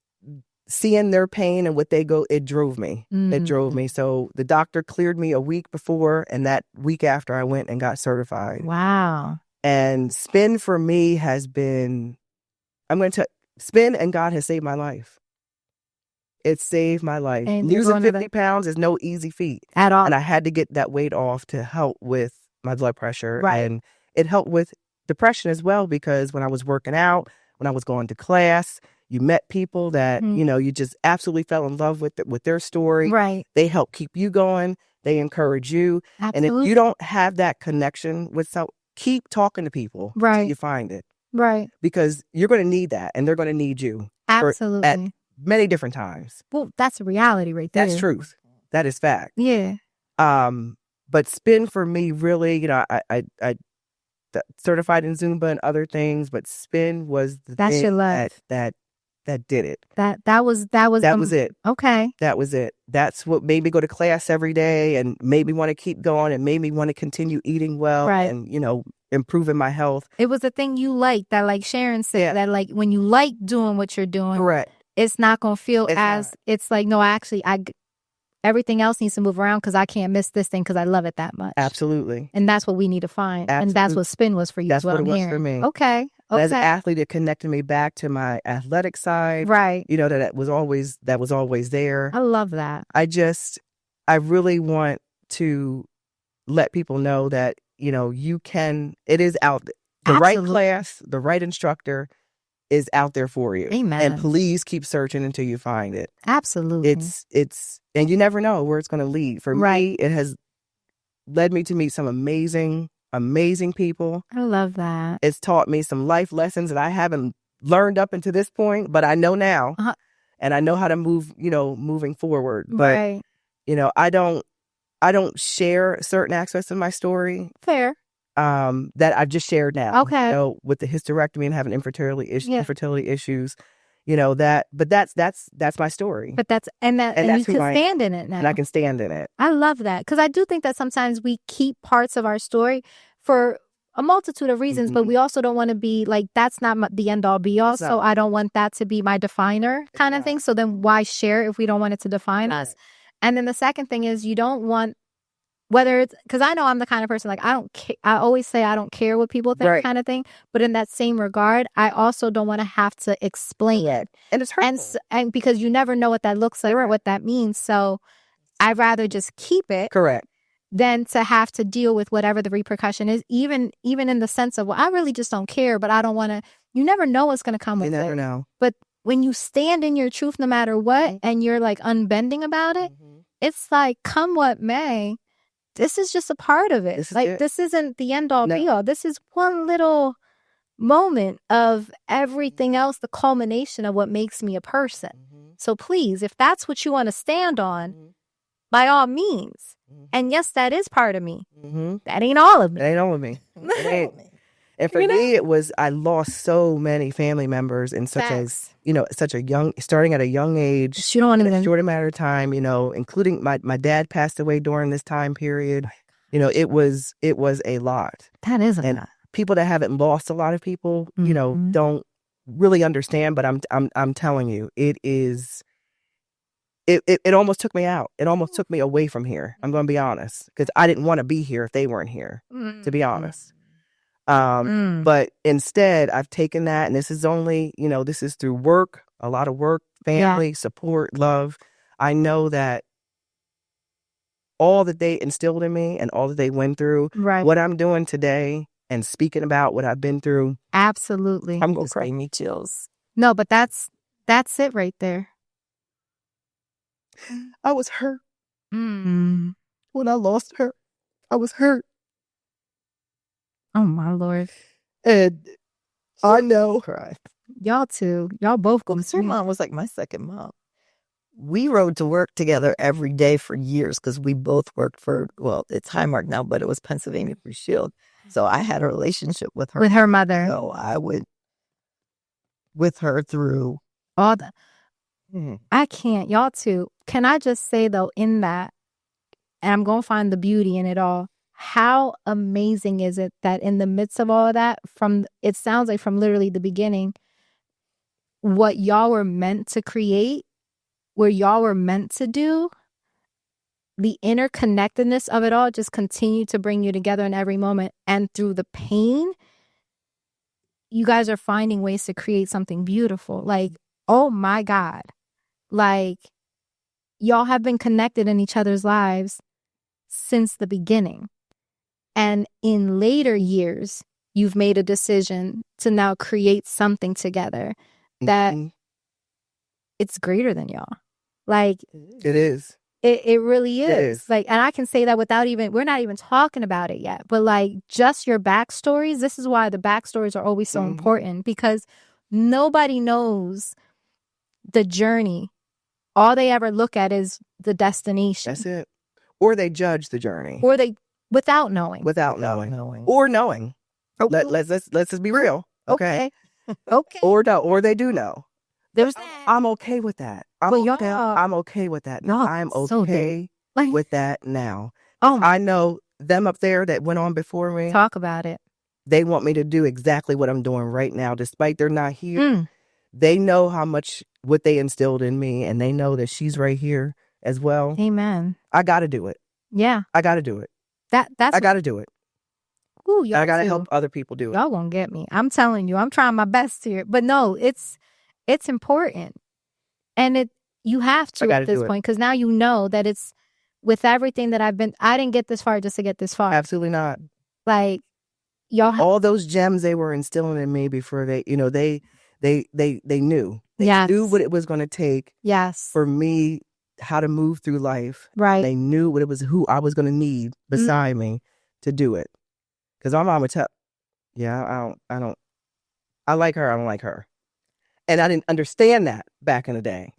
seeing their pain and what they go, it drove me. It drove me. So the doctor cleared me a week before, and that week after I went and got certified. Wow. And spin for me has been, spin and God has saved my life. It saved my life. And losing 50 pounds is no easy feat. At all. And I had to get that weight off to help with my blood pressure. Right. And it helped with depression as well, because when I was working out, when I was going to class, you met people that, you just absolutely fell in love with their story. Right. They help keep you going. They encourage you. Absolutely. And if you don't have that connection with keep talking to people until you find it. Right. Because you're going to need that, and they're going to need you. Absolutely. At many different times. Well, that's reality right there. That's truth. That is fact. Yeah. But spin for me, really, I certified in Zumba and other things, but spin was the thing your love. that did it. That was it. Okay. That was it. That's what made me go to class every day and made me want to keep going and made me want to continue eating well and, improving my health. It was a thing you liked, that, like Sharon said, that, like, when you like doing what you're doing, correct, it's not going to feel it's like, no, actually, everything else needs to move around because I can't miss this thing because I love it that much. Absolutely. And that's what we need to find. Absolutely. And that's what spin was for you. That's what it was for me. Okay. As an athlete, it connected me back to my athletic side. Right. That was always there. I love that. I really want to let people know that, it is out there. The right class, the right instructor is out there for you. Amen. And please keep searching until you find it. Absolutely. And you never know where it's going to lead. For me, it has led me to meet some amazing people. I love that. It's taught me some life lessons that I haven't learned up until this point, but I know now. And I know how to move, moving forward. But, I don't share certain aspects of my story. Fair. That I've just shared now. Okay. With the hysterectomy and having infertility issues, but that's my story. But and you can stand in it now. And I can stand in it. I love that, because I do think that sometimes we keep parts of our story for a multitude of reasons, but we also don't want to be like, that's not the end all be all. So I don't want that to be my definer kind of thing. So then why share if we don't want it to define us? And then the second thing is, you don't want, whether it's, because I know I'm the kind of person, like, I don't care. I always say I don't care what people think, kind of thing. But in that same regard, I also don't want to have to explain it. And it's hurtful. And because you never know what that looks like or what that means. So I'd rather just keep it. Correct. Than to have to deal with whatever the repercussion is, even in the sense of, well, I really just don't care, but I don't want to, you never know what's going to come with it. You never know. But when you stand in your truth no matter what, and you're like unbending about it, it's like, come what may, this is just a part of it. This isn't the end all be all. This is one little moment of everything else, the culmination of what makes me a person. So please, if that's what you want to stand on, by all means. And yes, that is part of me. That ain't all of me. That ain't all of me. And for me, it was, I lost so many family members in such a young, starting at a young age, You don't want to short amount of time, including my dad passed away during this time period. It was a lot. That is a lot. People that haven't lost a lot of people, don't really understand, but I'm telling you, it is, it almost took me out. It almost took me away from here. I'm going to be honest, because I didn't want to be here if they weren't here, to be honest. But instead I've taken that, and this is only, this is through work, a lot of work, family, support, love. I know that all that they instilled in me and all that they went through, what I'm doing today and speaking about what I've been through. Absolutely. I'm going to Bring me chills. No, but that's it right there. I was hurt. When I lost her, I was hurt. Oh my Lord. And I know. Y'all too. Y'all both go Her mom was like my second mom. We rode to work together every day for years because we both worked for, well, it's Highmark now, but it was Pennsylvania Blue Shield. So I had a relationship with her. With her mother. So I went with her through all the... I can't. Y'all too. Can I just say though, in that, and I'm going to find the beauty in it all, how amazing is it that in the midst of all of that, it sounds like from literally the beginning, what y'all were meant to create, where y'all were meant to do, the interconnectedness of it all just continued to bring you together in every moment. And through the pain, you guys are finding ways to create something beautiful. Like, oh my God. Like, y'all have been connected in each other's lives since the beginning. And in later years, you've made a decision to now create something together that it's greater than y'all. Like, it is. It really is. It is. Like, and I can say that without we're not even talking about it yet, but like just your backstories. This is why the backstories are always so important, because nobody knows the journey. All they ever look at is the destination. That's it. Or they judge the journey. Or they, without knowing. Without knowing. Or knowing. Okay. Let's just be real. Okay. Okay. Or they do know. There's that. I'm okay with that. I'm okay with that. No, I'm so okay with that now. Oh, I know them up there that went on before me. Talk about it. They want me to do exactly what I'm doing right now, despite they're not here. They know how much what they instilled in me, and they know that she's right here as well. Amen. I got to do it. Yeah. I got to do it. I got to do it. Ooh, I got to help other people do it. Y'all gonna get me. I'm telling you, I'm trying my best here. But no, it's important. And you have to at this point, because now you know that it's with everything that I didn't get this far just to get this far. Absolutely not. Like, y'all all those gems they were instilling in me before they knew. They knew. They knew what it was going to take. Yes. For me, how to move through life. Right. They knew who I was going to need beside me to do it. Because my mom would tell, I like her. I don't like her. And I didn't understand that back in the day.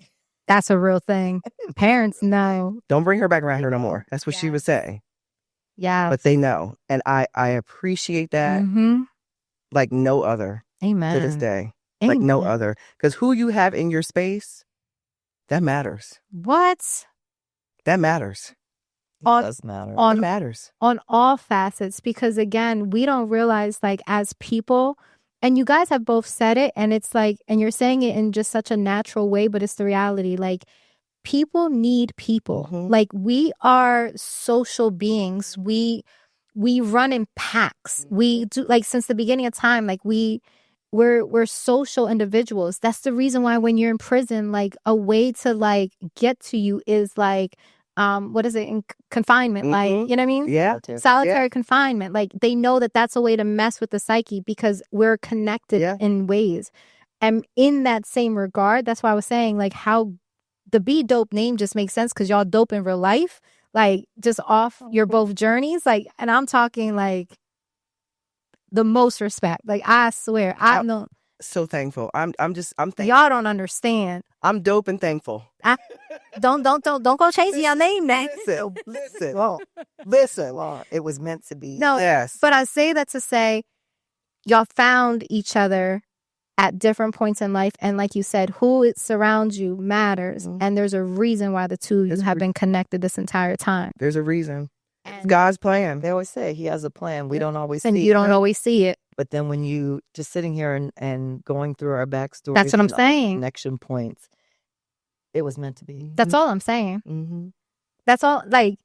That's a real thing. Parents know. Don't bring her back around here no more. That's what she would say. Yeah. But they know. And I appreciate that like no other. Amen. To this day. Amen. Like no other. Because who you have in your space, that matters. What? That matters. It does matter. It matters. On all facets. Because again, we don't realize, like, as people, and you guys have both said it, and it's like, and you're saying it in just such a natural way, but it's the reality. Like, people need people. Like, we are social beings. We run in packs. We do, like, since the beginning of time, like, we're social individuals. That's the reason why when you're in prison, like, a way to, like, get to you is like, what is it, in confinement? Like, you know what I mean? Yeah. Solitary confinement. Like, they know that that's a way to mess with the psyche because we're connected in ways. And in that same regard, that's why I was saying like how the Be Dope name just makes sense because y'all dope in real life, like just off your both journeys. Like, and I'm talking like the most respect. Like, I swear, I know. So thankful. I'm thankful. Y'all don't understand. I'm dope and thankful. Don't go chasing your name now. Listen. It was meant to be. No, Yes. but I say that to say y'all found each other at different points in life. And like you said, who it surrounds you matters. Mhm. And there's a reason why the two of you There's a have been connected this entire time. There's a reason. It's And, God's plan. They always say he has a plan. We don't always and see you it. don't always see it. But then when you just sitting here and going through our backstory, That's what I'm saying. Connection points. It was meant to be. That's all I'm saying. Mm-hmm. That's all. Like,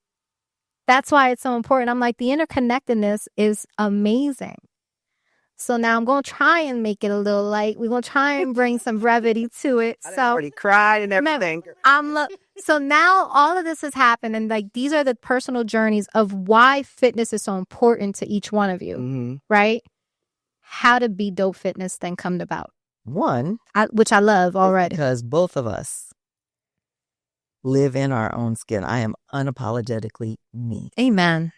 that's why it's so important. I'm like, the interconnectedness is amazing. So now I'm going to try and make it a little light. We're going to try and bring some brevity to it. I So already cried and everything. so now all of this has happened, and like these are the personal journeys of why fitness is so important to each one of you, Mm-hmm. right? How did Be Dope Fitness then come about? One, Which I love already. because both of us live in our own skin. I am unapologetically me. Amen.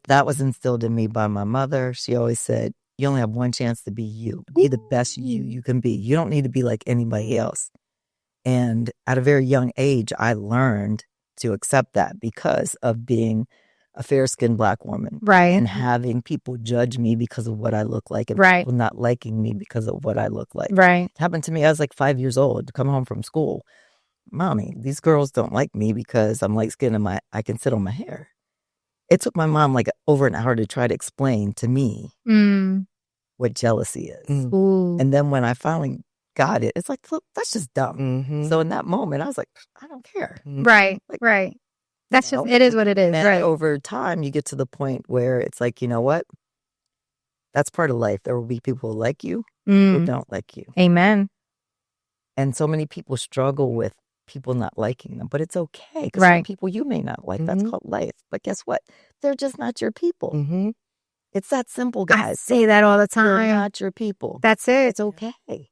That was instilled in me by my mother. She always said, you only have one chance to be you. Be the best you can be. You don't need to be like anybody else. And at a very young age, I learned to accept that because of being a fair-skinned Black woman. Right. And having people judge me because of what I look like. And Right. people not liking me because of what I look like. Right. It happened to me. I was like 5 years old to come home from school. Mommy, these girls don't like me because I'm light-skinned and I can sit on my hair. It took my mom like over an hour to try to explain to me what jealousy is. Ooh. And then when I finally got it, it's like, look, that's just dumb. Mm-hmm. So in that moment, I was like, I don't care. Right. Like, Right. That's you just, know, it is what it is. And Right. over time, you get to the point where it's like, you know what? That's part of life. There will be people who like you who don't like you. Amen. And so many people struggle with people not liking them, but it's okay because Right. some people you may not like. That's called life. But guess what? They're just not your people. Mm-hmm. It's that simple, I guys. say that all the They're time. not your people. That's it. It's okay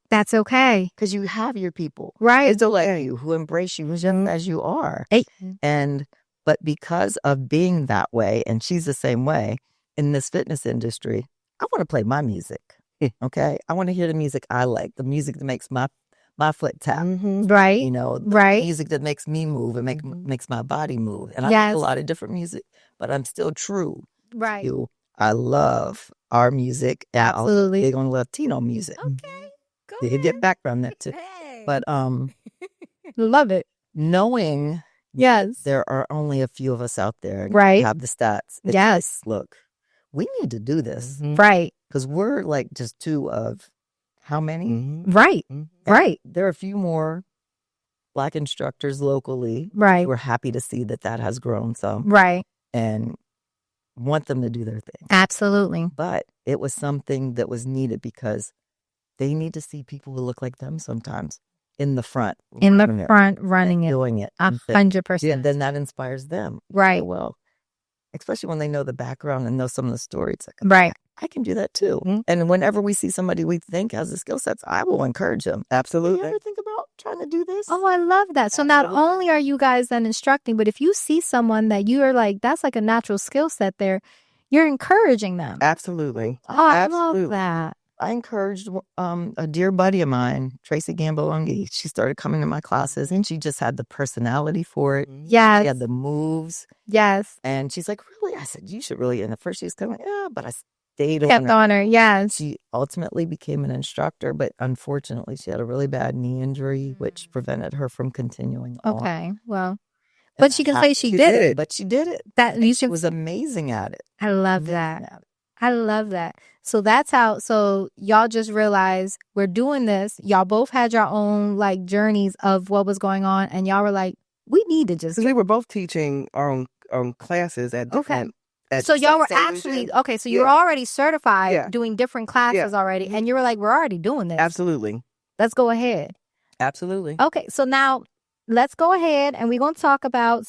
That's okay. because you have your people. Right. It's okay you who embrace you just as you are. Hey. But because of being that way, and she's the same way in this fitness industry, I want to play my music. Okay, I want to hear the music I like, the music that makes my foot tap. Right. You know, the Right. music that makes me move and makes my body move. And I Yes. like a lot of different music, but I'm still true Right. to you. I love our music. Absolutely. Big on Latino music. Okay. Go They get background that too. Hey. But Love it. knowing Yes. there are only a few of us out there and Right. have the stats. It's Yes. like, look, we need to do this Right. because we're like just two of how many? Mm-hmm. Right. And Right. there are a few more Black instructors locally. Right. We're happy to see that has grown some Right. and want them to do their thing. Absolutely. But it was something that was needed because they need to see people who look like them sometimes in the front. In running the it, front, running it. doing it. 100%. Yeah, then that inspires them. Right. Well, especially when they know the background and know some of the stories. Like, Right. I can do that too. Mhm. And whenever we see somebody we think has the skill sets, I will encourage them. You Absolutely. ever think about trying to do this? Oh, I love that. So not Absolutely. only are you guys then instructing, but if you see someone that you are like, that's like a natural skill set there, you're encouraging them. Absolutely. Oh, I Absolutely. love that. I encouraged a dear buddy of mine, Tracy Gambolungi. She started coming to my classes and she just had the personality for it. Yes. She had the moves. Yes. And she's like, really? I said, you should really. And at first she was kind of like, yeah, but I stayed on Kept her. on her. Yes. She ultimately became an instructor, but unfortunately she had a really bad knee injury, which prevented her from continuing on. Okay. Well, And but she can say she did it. But she did it. That you She should. was amazing at it. I love Amazing that. at it. I love that. So that's how, so y'all just realized we're doing this. Y'all both had your own like journeys of what was going on. And y'all were like, we need to just. Because we were both teaching our own classes at different. At So y'all were same actually, gym. okay, so you were already certified Yeah. doing different classes already. And you were like, we're already doing this. Absolutely. Let's go ahead. Absolutely. Okay. So now let's go ahead and we're going to talk about,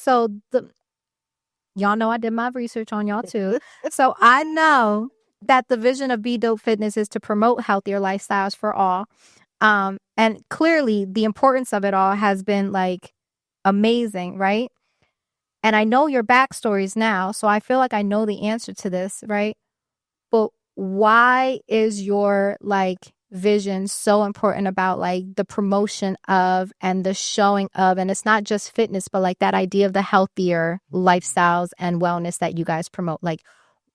y'all know I did my research on y'all too. So I know that the vision of Be Dope Fitness is to promote healthier lifestyles for all. And clearly the importance of it all has been like amazing, right? And I know your backstories now, so I feel like I know the answer to this, right? But why is your like vision so important about like the promotion of and the showing of, and it's not just fitness, but like that idea of the healthier lifestyles and wellness that you guys promote? Like,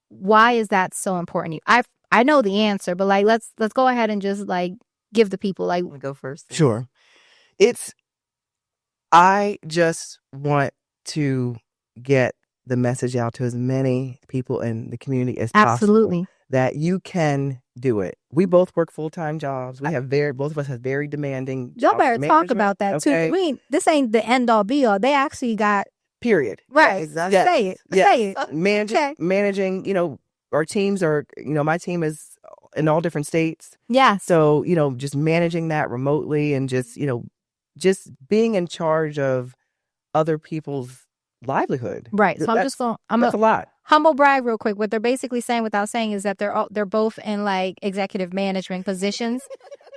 why is that so important to you? I know the answer, but like let's go ahead and just like give the people like Go first. Sure. I just want to get the message out to as many people in the community as absolutely possible that you can do it. We both work full-time jobs. We have both of us have very demanding y'all job better talk management, about that okay? too. This ain't the end all be all. They actually got Period. right. Exactly. Yes. Say it. Yes. Say it. Okay. Managing, our teams are, my team is in all different states. Yeah. So, just managing that remotely and just, just being in charge of other people's livelihood. Right. So That's a lot. humble brag real quick. What they're basically saying without saying is that they're both in like executive management positions.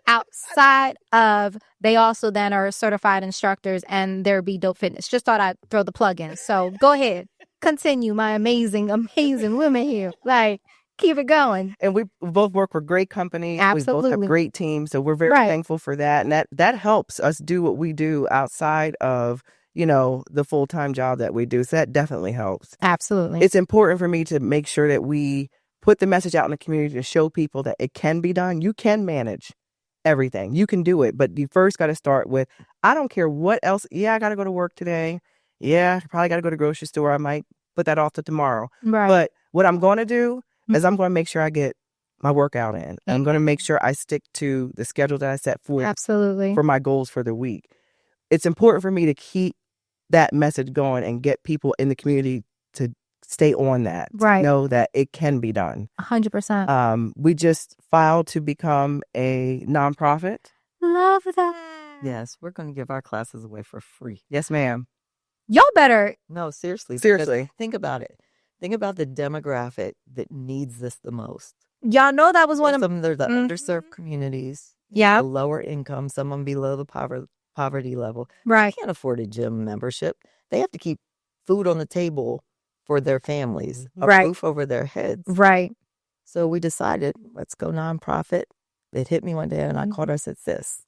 Outside of, they also then are certified instructors and they're Be Dope Fitness. Just thought I'd throw the plug in. So go ahead. Continue, my amazing, amazing women here. Like, keep it going. And we both work for great companies. Absolutely. We both have great teams. So we're very thankful for that. And that helps us do what we do outside of, the full-time job that we do. So that definitely helps. Absolutely. It's important for me to make sure that we put the message out in the community to show people that it can be done. You can manage everything. You can do it. But you first got to start with, I don't care what else. Yeah, I got to go to work today. Yeah, I probably got to go to the grocery store. I might put that off to tomorrow. Right. But what I'm going to do is I'm going to make sure I get my workout in. I'm going to make sure I stick to the schedule that I set for absolutely for my goals for the week. It's important for me to keep that message going and get people in the community to stay on that. Right. Know that it can be done. 100%. We just filed to become a nonprofit. Love that. Yes, we're going to give our classes away for free. Yes, ma'am. Y'all better. No, seriously. Seriously. Think about it. Think about the demographic that needs this the most. Y'all know that was one of them. They're the underserved communities. Yeah. The lower income, someone below the poverty level. Right. They can't afford a gym membership. They have to keep food on the table for their families, a roof over their heads. Right. So we decided, let's go nonprofit. It hit me one day and I called her and said, sis,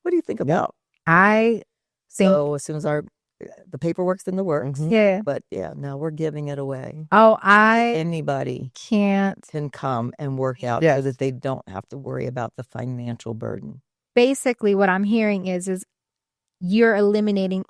what do you think about? I think. So as soon as the paperwork's in the works. Yeah. But yeah, now we're giving it away. Oh, Anybody can come and work out so that they don't have to worry about the financial burden. Basically, what I'm hearing is you're eliminating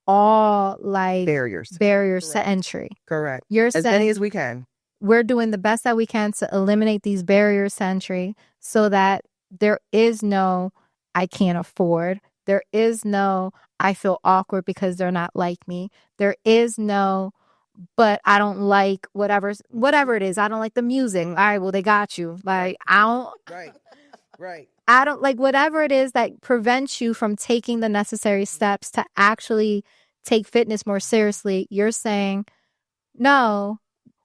all like barriers to entry. Correct. You're as many as we can. We're doing the best that we can to eliminate these barriers to entry so that there is no I can't afford. There is no I feel awkward because they're not like me. There is no but I don't like whatever it is. I don't like the music. All right, well, they got you. Like, I don't. Right. I don't like whatever it is that prevents you from taking the necessary steps to actually take fitness more seriously. You're saying, no,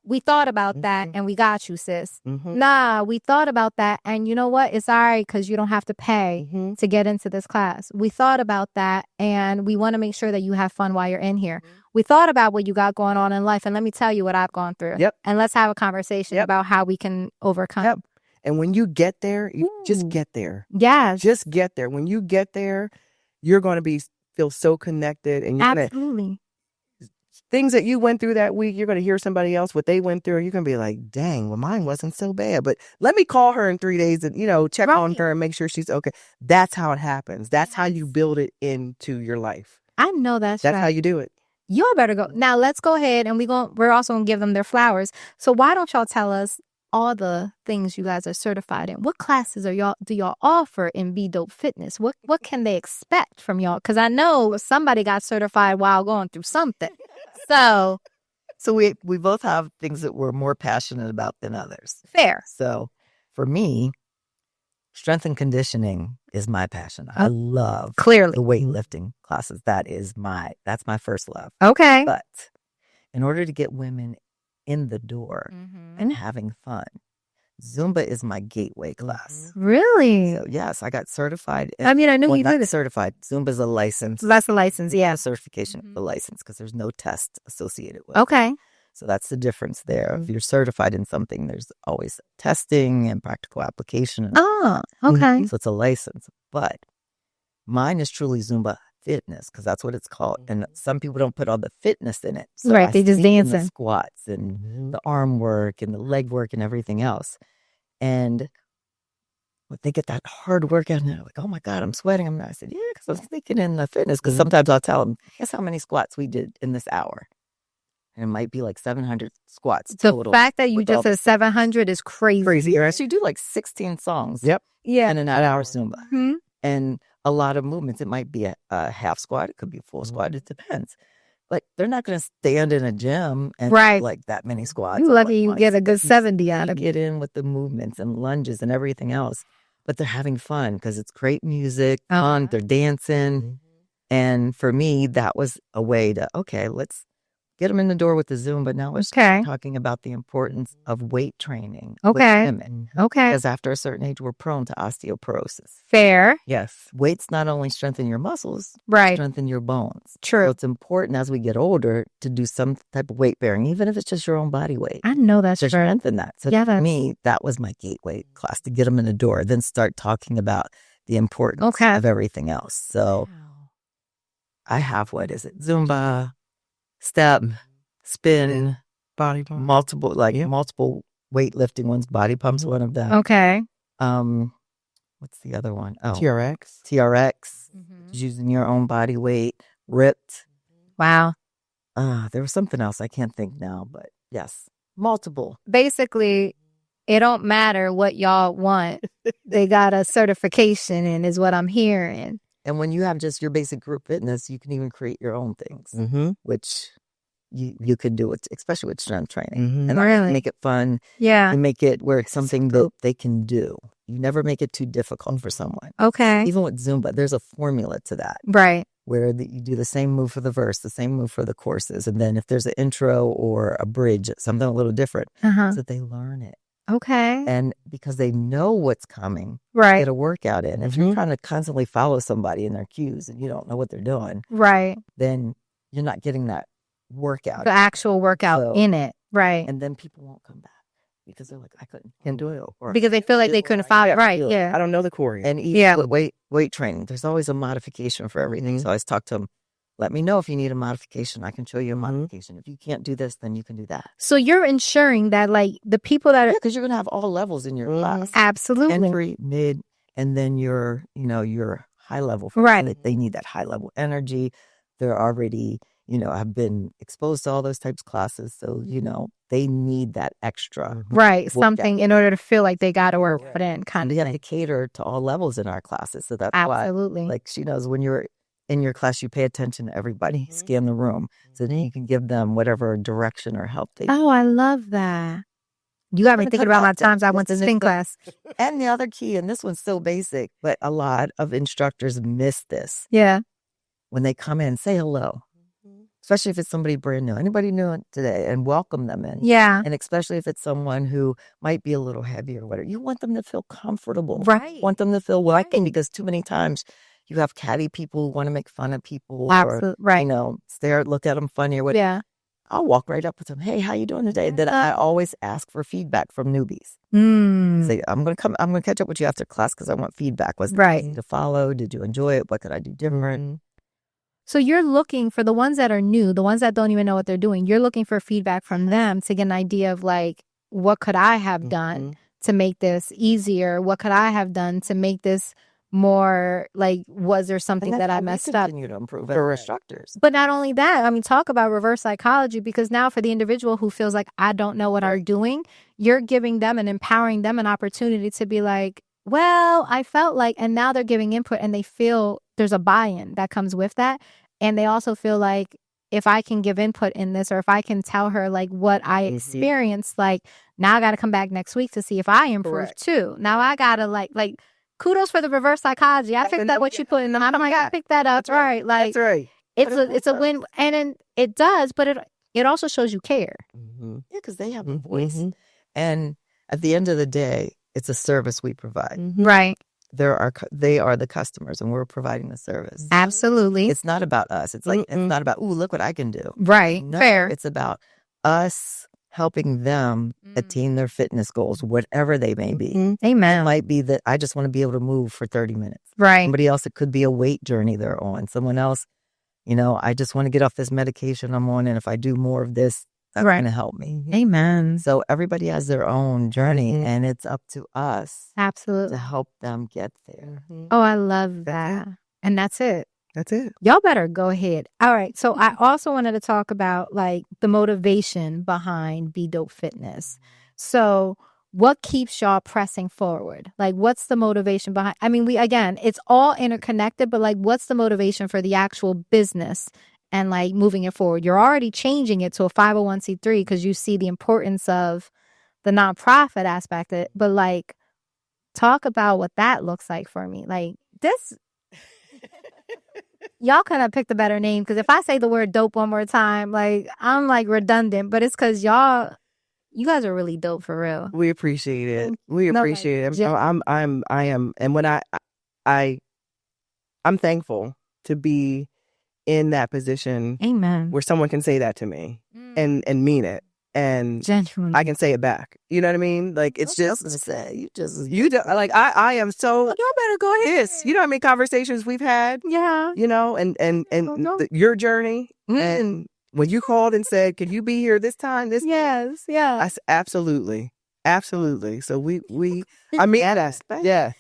we thought about that and we got you, sis. Nah, we thought about that. And you know what? It's all right because you don't have to pay to get into this class. We thought about that and we want to make sure that you have fun while you're in here. We thought about what you got going on in life. And let me tell you what I've gone through. Yep. And let's have a conversation about how we can overcome. Yep. And when you get there, you just get there. Yeah. Just get there. When you get there, you're going to feel so connected. And you're absolutely. Things that you went through that week, you're going to hear somebody else, what they went through. You're going to be like, dang, well, mine wasn't so bad. But let me call her in 3 days and, check on her and make sure she's okay. That's how it happens. That's how you build it into your life. I know that's right. How you do it. Y'all better go. Now, let's go ahead and we're also going to give them their flowers. So why don't y'all tell us all the things you guys are certified in? What classes do y'all offer in Be Dope Fitness? What can they expect from y'all? Because I know somebody got certified while going through something. So we both have things that we're more passionate about than others. Fair. So for me, strength and conditioning is my passion. I love clearly the weightlifting classes. That's my first love. Okay. But in order to get women in the door and having fun, Zumba is my gateway class. Really? So, yes, I got certified. I mean, I knew you not did it. certified. Zumba's a license. That's a license, yeah. A certification of the license because there's no test associated with it. Okay. So that's the difference there. If you're certified in something, there's always testing and practical application. Oh, okay. So it's a license. But mine is truly Zumba fitness because that's what it's called. And some people don't put all the fitness in it. So Right, they just dance dancing. the squats and the arm work and the leg work and everything else. And when they get that hard workout and they're like, oh my God, I'm sweating. I said, yeah, because I was thinking in the fitness. Because sometimes I'll tell them, guess how many squats we did in this hour? And it might be like 700 squats total. The fact that you just said 700 is crazy. Crazy, right? So you do like 16 songs. Yep. Yeah. And an hour Zumba. Hmm. And a lot of movements. It might be a half squat. It could be a full squat. It depends. But they're not going to stand in a gym and Right. do like that many squats. You lucky you get a good 70 out You of it. get in with the movements and lunges and everything else. But they're having fun because it's great music, fun. They're dancing. And for me, that was a way to, okay, let's get them in the door with the Zumba. Now let's start talking about the importance of weight training with women. Okay. Because after a certain age, we're prone to osteoporosis. Fair. Yes. Weights not only strengthen your muscles, Right. strengthen your bones. True. So it's important as we get older to do some type of weight bearing, even if it's just your own body weight. I know that's To true. strengthen that. So Yeah, for me, that was my gateway class to get them in the door, then start talking about the importance of everything else. So I have, what is it? Zumba, step, spin, body pump, multiple weightlifting ones. Body pump's one of them. Okay. What's the other one? Oh, TRX. Using your own body weight. Ripped. Wow. There was something else I can't think now, but yes, multiple. Basically, it don't matter what y'all want. They got a certification in is what I'm hearing. And when you have just your basic group fitness, you can even create your own things, which you could do it, especially with strength training. And Really? make it fun. Yeah. And make it where it's something that they can do. You never make it too difficult for someone. Okay. Even with Zumba, there's a formula to that. Right. Where you do the same move for the verse, the same move for the courses. And then if there's an intro or a bridge, something a little different, so that they learn it. Okay. And because they know what's coming, Right. get a workout in. If you're trying to constantly follow somebody in their cues and you don't know what they're doing, Right. then you're not getting that workout. The actual workout in it. Right. And then people won't come back because they're like, can't do it. Or Because they feel like they couldn't follow it. Right. Yeah. I don't know the choreo. And even with weight training, there's always a modification for everything. So I always talk to them, let me know if you need a modification. I can show you a modification. If you can't do this, then you can do that. So you're ensuring that like the people that are because you're going to have all levels in your class. Absolutely. Entry, mid, and then your high level. Right. They need that high level energy. They're already, have been exposed to all those types of classes. So, they need that extra. Right. Something in order to feel like they got to work put in kind of thing. We have to cater to all levels in our classes. So that's why, like she knows when you're in your class, you pay attention to everybody, scan the room. So then you can give them whatever direction or help they need. Oh, I love that. You got me thinking about my times I went to spin class. And the other key, and this one's so basic, but a lot of instructors miss this. Yeah. When they come in, say hello. Especially if it's somebody brand new, anybody new today, and welcome them in. Yeah. And especially if it's someone who might be a little heavy or whatever. You want them to feel comfortable. Right. You want them to feel welcome because too many times you have catty people who want to make fun of people. Absolutely. Or, right. Stare, look at them funny or whatever. Yeah. I'll walk right up with them. Hey, how you doing today? Then I always ask for feedback from newbies. Say, I'm going to catch up with you after class because I want feedback. Was it easy to follow? Did you enjoy it? What could I do different? So you're looking for the ones that are new, the ones that don't even know what they're doing. You're looking for feedback from them to get an idea of like, what could I have done to make this easier? What could I have done to make this more like, was there something that I messed up? Continue to improve for instructors. But not only that, I mean, talk about reverse psychology, because now for the individual who feels like I don't know what I'm doing, you're giving them and empowering them an opportunity to be like, well, I felt like, and now they're giving input and they feel there's a buy-in that comes with that. And they also feel like if I can give input in this, or if I can tell her like what I experienced, like now I got to come back next week to see if I improve too. Now I got to like kudos for the reverse psychology. I picked up what you put in them. I'm like, I picked that up. Right. Like, that's right. It's a win. And then it does, but it also shows you care. Yeah, because they have a voice. And At the end of the day, it's a service we provide. Right. They are the customers, and we're providing the service. Absolutely. It's not about us. It's like it's not about, ooh, look what I can do. Right. No, Fair. it's about us helping them attain their fitness goals, whatever they may be. Amen. It might be that I just want to be able to move for 30 minutes. Right. Somebody else, it could be a weight journey they're on. Someone else, I just want to get off this medication I'm on, and if I do more of this, that's going to help me. Amen. So everybody has their own journey, and it's up to us Absolutely to help them get there. Oh, I love that. And that's it. That's it. Y'all better go ahead. All right. So I also wanted to talk about like the motivation behind Be Dope Fitness. So what keeps y'all pressing forward? Like, what's the motivation behind? I mean, it's all interconnected, but like, what's the motivation for the actual business and like moving it forward? You're already changing it to a 501c3 because you see the importance of the nonprofit aspect of it. But like, talk about what that looks like for me. Like this, y'all could have picked a better name because if I say the word dope one more time, like I'm like redundant, but it's because you guys are really dope for real. We appreciate it. We appreciate it. I am, and when I'm thankful to be in that position. Amen. Where someone can say that to me and mean it. And genuinely, I can say it back. You know what I mean? Like, it's just, like, I am so, y'all better go ahead. You know how many conversations we've had? Yeah. And your journey. And when you called and said, can you be here this time? Yes. Yeah. I said, absolutely. Absolutely. So I mean, yeah.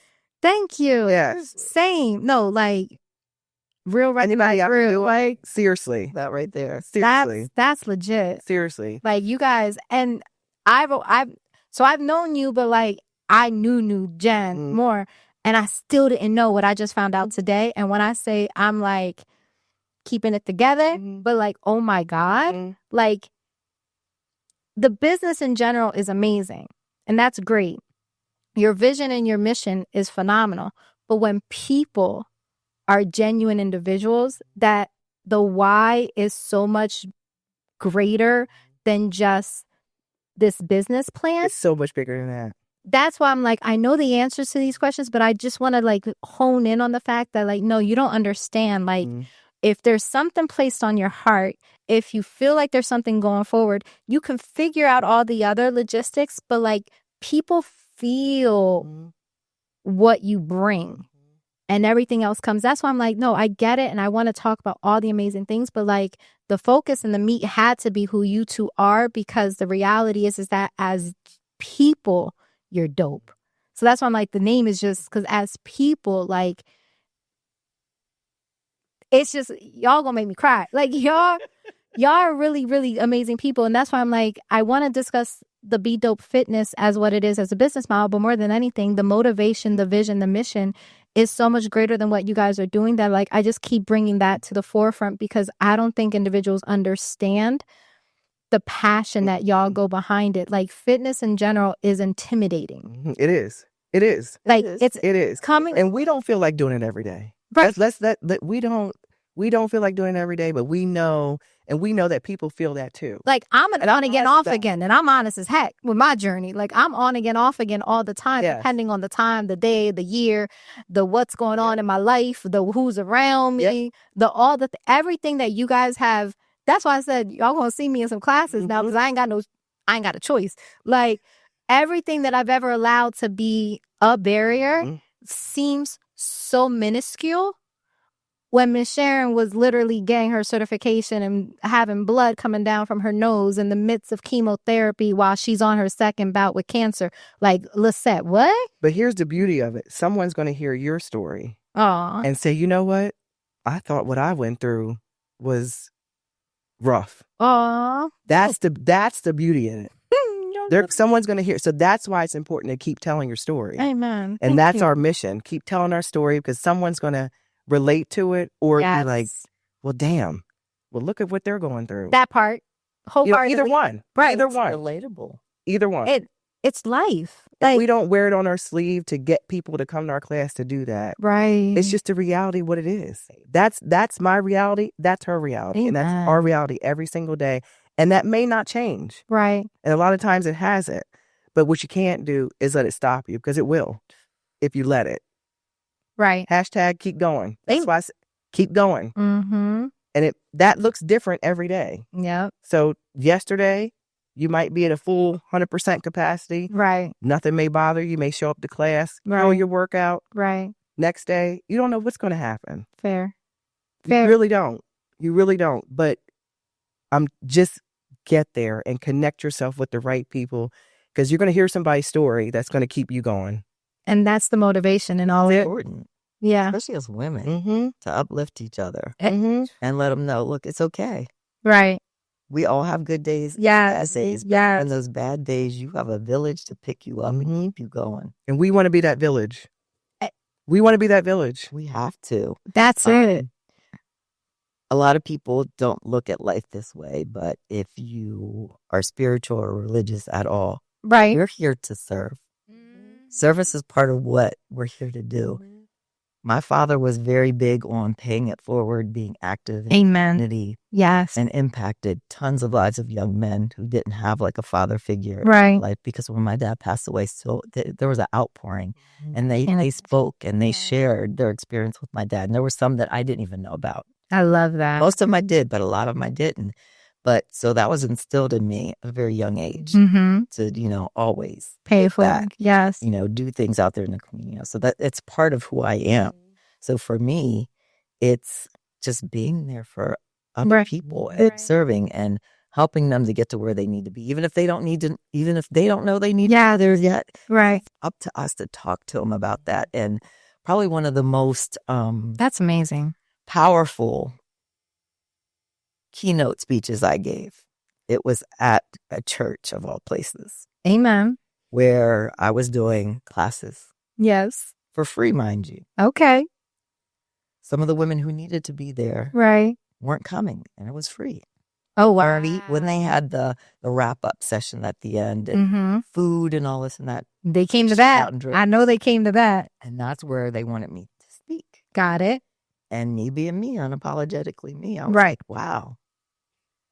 Thank you. Yes. Same. No, like, real anybody out real, do like seriously. That right there. Seriously. That's legit. Seriously. Like you guys, and I've known you, but like I knew Jen more, and I still didn't know what I just found out today. And when I say I'm like keeping it together, but like, oh my God, like the business in general is amazing, and that's great. Your vision and your mission is phenomenal, but when people are genuine individuals, that the why is so much greater than just this business plan. It's so much bigger than that. That's why I'm like, I know the answers to these questions, but I just want to like hone in on the fact that like, no, you don't understand. Like if there's something placed on your heart, if you feel like there's something going forward, you can figure out all the other logistics, but like people feel what you bring. And everything else comes. That's why I'm like, no, I get it. And I want to talk about all the amazing things. But like the focus and the meat had to be who you two are, because the reality is that as people, you're dope. So that's why I'm like, the name is just because as people, like, it's just, y'all gonna make me cry. Like y'all are really, really amazing people. And that's why I'm like, I want to discuss the Be Dope Fitness as what it is as a business model. But more than anything, the motivation, the vision, the mission is so much greater than what you guys are doing, that like I just keep bringing that to the forefront, because I don't think individuals understand the passion that y'all go behind it. Like fitness in general is intimidating. It is. Like it is coming, and we don't feel like doing it every day. Right. We don't feel like doing it every day, but we know that people feel that too. Like I'm on again, off again, and I'm honest as heck with my journey. Like I'm on again, off again all the time, depending on the time, the day, the year, the what's going on in my life, the who's around me, everything that you guys have. That's why I said y'all gonna see me in some classes now, because I ain't got a choice. Like everything that I've ever allowed to be a barrier seems so minuscule. When Miss Sharon was literally getting her certification and having blood coming down from her nose in the midst of chemotherapy while she's on her second bout with cancer. Like, Lissette, what? But here's the beauty of it. Someone's going to hear your story and say, you know what? I thought what I went through was rough. That's the beauty in it. Someone's going to hear. So that's why it's important to keep telling your story. Amen. And that's our mission. Keep telling our story, because someone's going to relate to it, or be like, well, damn, well, look at what they're going through. That part. Either one. Right. Either one. Relatable. Either one. It's life. Like, we don't wear it on our sleeve to get people to come to our class to do that. Right. It's just the reality what it is. That's my reality. That's her reality. Amen. And that's our reality every single day. And that may not change. Right. And a lot of times it hasn't. But what you can't do is let it stop you, because it will if you let it. Right. Hashtag keep going. That's why I said keep going. Mm-hmm. And that looks different every day. Yep. So yesterday, you might be at a full 100% capacity. Right. Nothing may bother you. You may show up to class, Right. know your workout. Right. Next day, you don't know what's going to happen. Fair. You really don't. You really don't. But just get there and connect yourself with the right people, because you're going to hear somebody's story that's going to keep you going. And that's the motivation and all It's it. important, Yeah. especially as women, to uplift each other Mm-hmm. and let them know, look, it's okay. Right. We all have good days, Yes. bad days. Yes. And those bad days, you have a village to pick you up and keep you going. And we want to be that village. Eh. We want to be that village. We have to. That's it. A lot of people don't look at life this way, but if you are spiritual or religious at all, Right. you're here to serve. Service is part of what we're here to do. My father was very big on paying it forward, being active in Amen. community, Yes. and impacted tons of lives of young men who didn't have like a father figure in Right. their life. Because when my dad passed away, so there was an outpouring, and they spoke and they shared their experience with my dad. And there were some that I didn't even know about. I love that. Most of them I did, but a lot of them I didn't. But so that was instilled in me at a very young age Mm-hmm. to, always Pay give for back, it. Yes. do things out there in the community. So that it's part of who I am. So for me, it's just being there for other Right. people and serving and helping them to get to where they need to be. Even if they don't know they need to be there yet, Right. it's up to us to talk to them about that. And probably one of the most That's amazing. powerful keynote speeches I gave, it was at a church of all places, Amen. where I was doing classes Yes. for free, mind you. Okay. Some of the women who needed to be there Right. weren't coming, and it was free. Oh, wow. Already, when they had the wrap-up session at the end, and Mm-hmm. food and all this and that, They came to Shout that. and drip. I know they came to that. and that's where they wanted me to speak. Got it. And me being me, unapologetically me, I was Right. like, wow.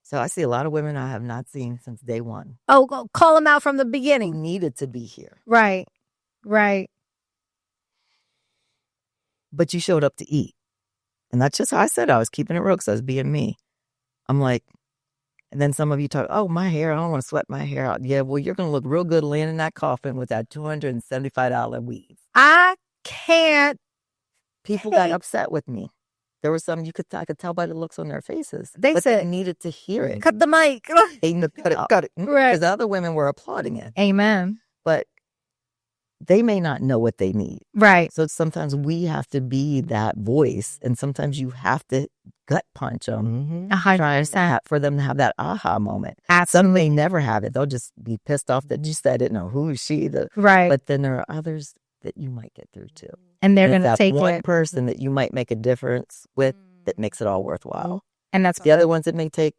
So I see a lot of women I have not seen since day one Oh, call them out from the who beginning. needed to be here. Right. Right. But you showed up to eat. And that's just how I said I was keeping it real, because I was being me. I'm like, and then some of you talk, oh, my hair, I don't want to sweat my hair out. Yeah, well, you're going to look real good laying in that coffin with that $275 weave. I can't. People got upset with me. There were some I could tell by the looks on their faces. They but said, they needed to hear it. cut the mic. They knew cut it. Right. Because the other women were applauding it. Amen. But they may not know what they need. Right. So sometimes we have to be that voice, and sometimes you have to gut punch them, 100%. for them to have that aha moment. Absolutely. Some may never have it; they'll just be pissed off that you said it. No, who is she? Right. But then there are others that you might get through to, And they're And going it's to that take one it. person that you might make a difference with that makes it all worthwhile. And that's The other ones that may take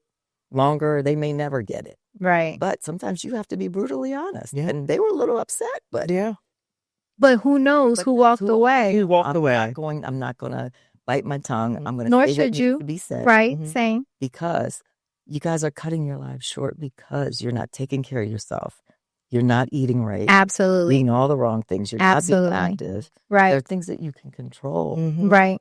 longer, they may never get it. right. But sometimes you have to be brutally honest. Yeah. And they were a little upset, but Yeah. But who knows But who that's walked who- away? You walked I'm away. not going to bite my tongue. I'm going to Nor say what should needs you. to be said. Right. Mhm. Same. Because you guys are cutting your lives short because you're not taking care of yourself. You're not eating right. Absolutely. Eating all the wrong things. You're Absolutely. not being active. Right. There are things that you can control. Mhm. Right.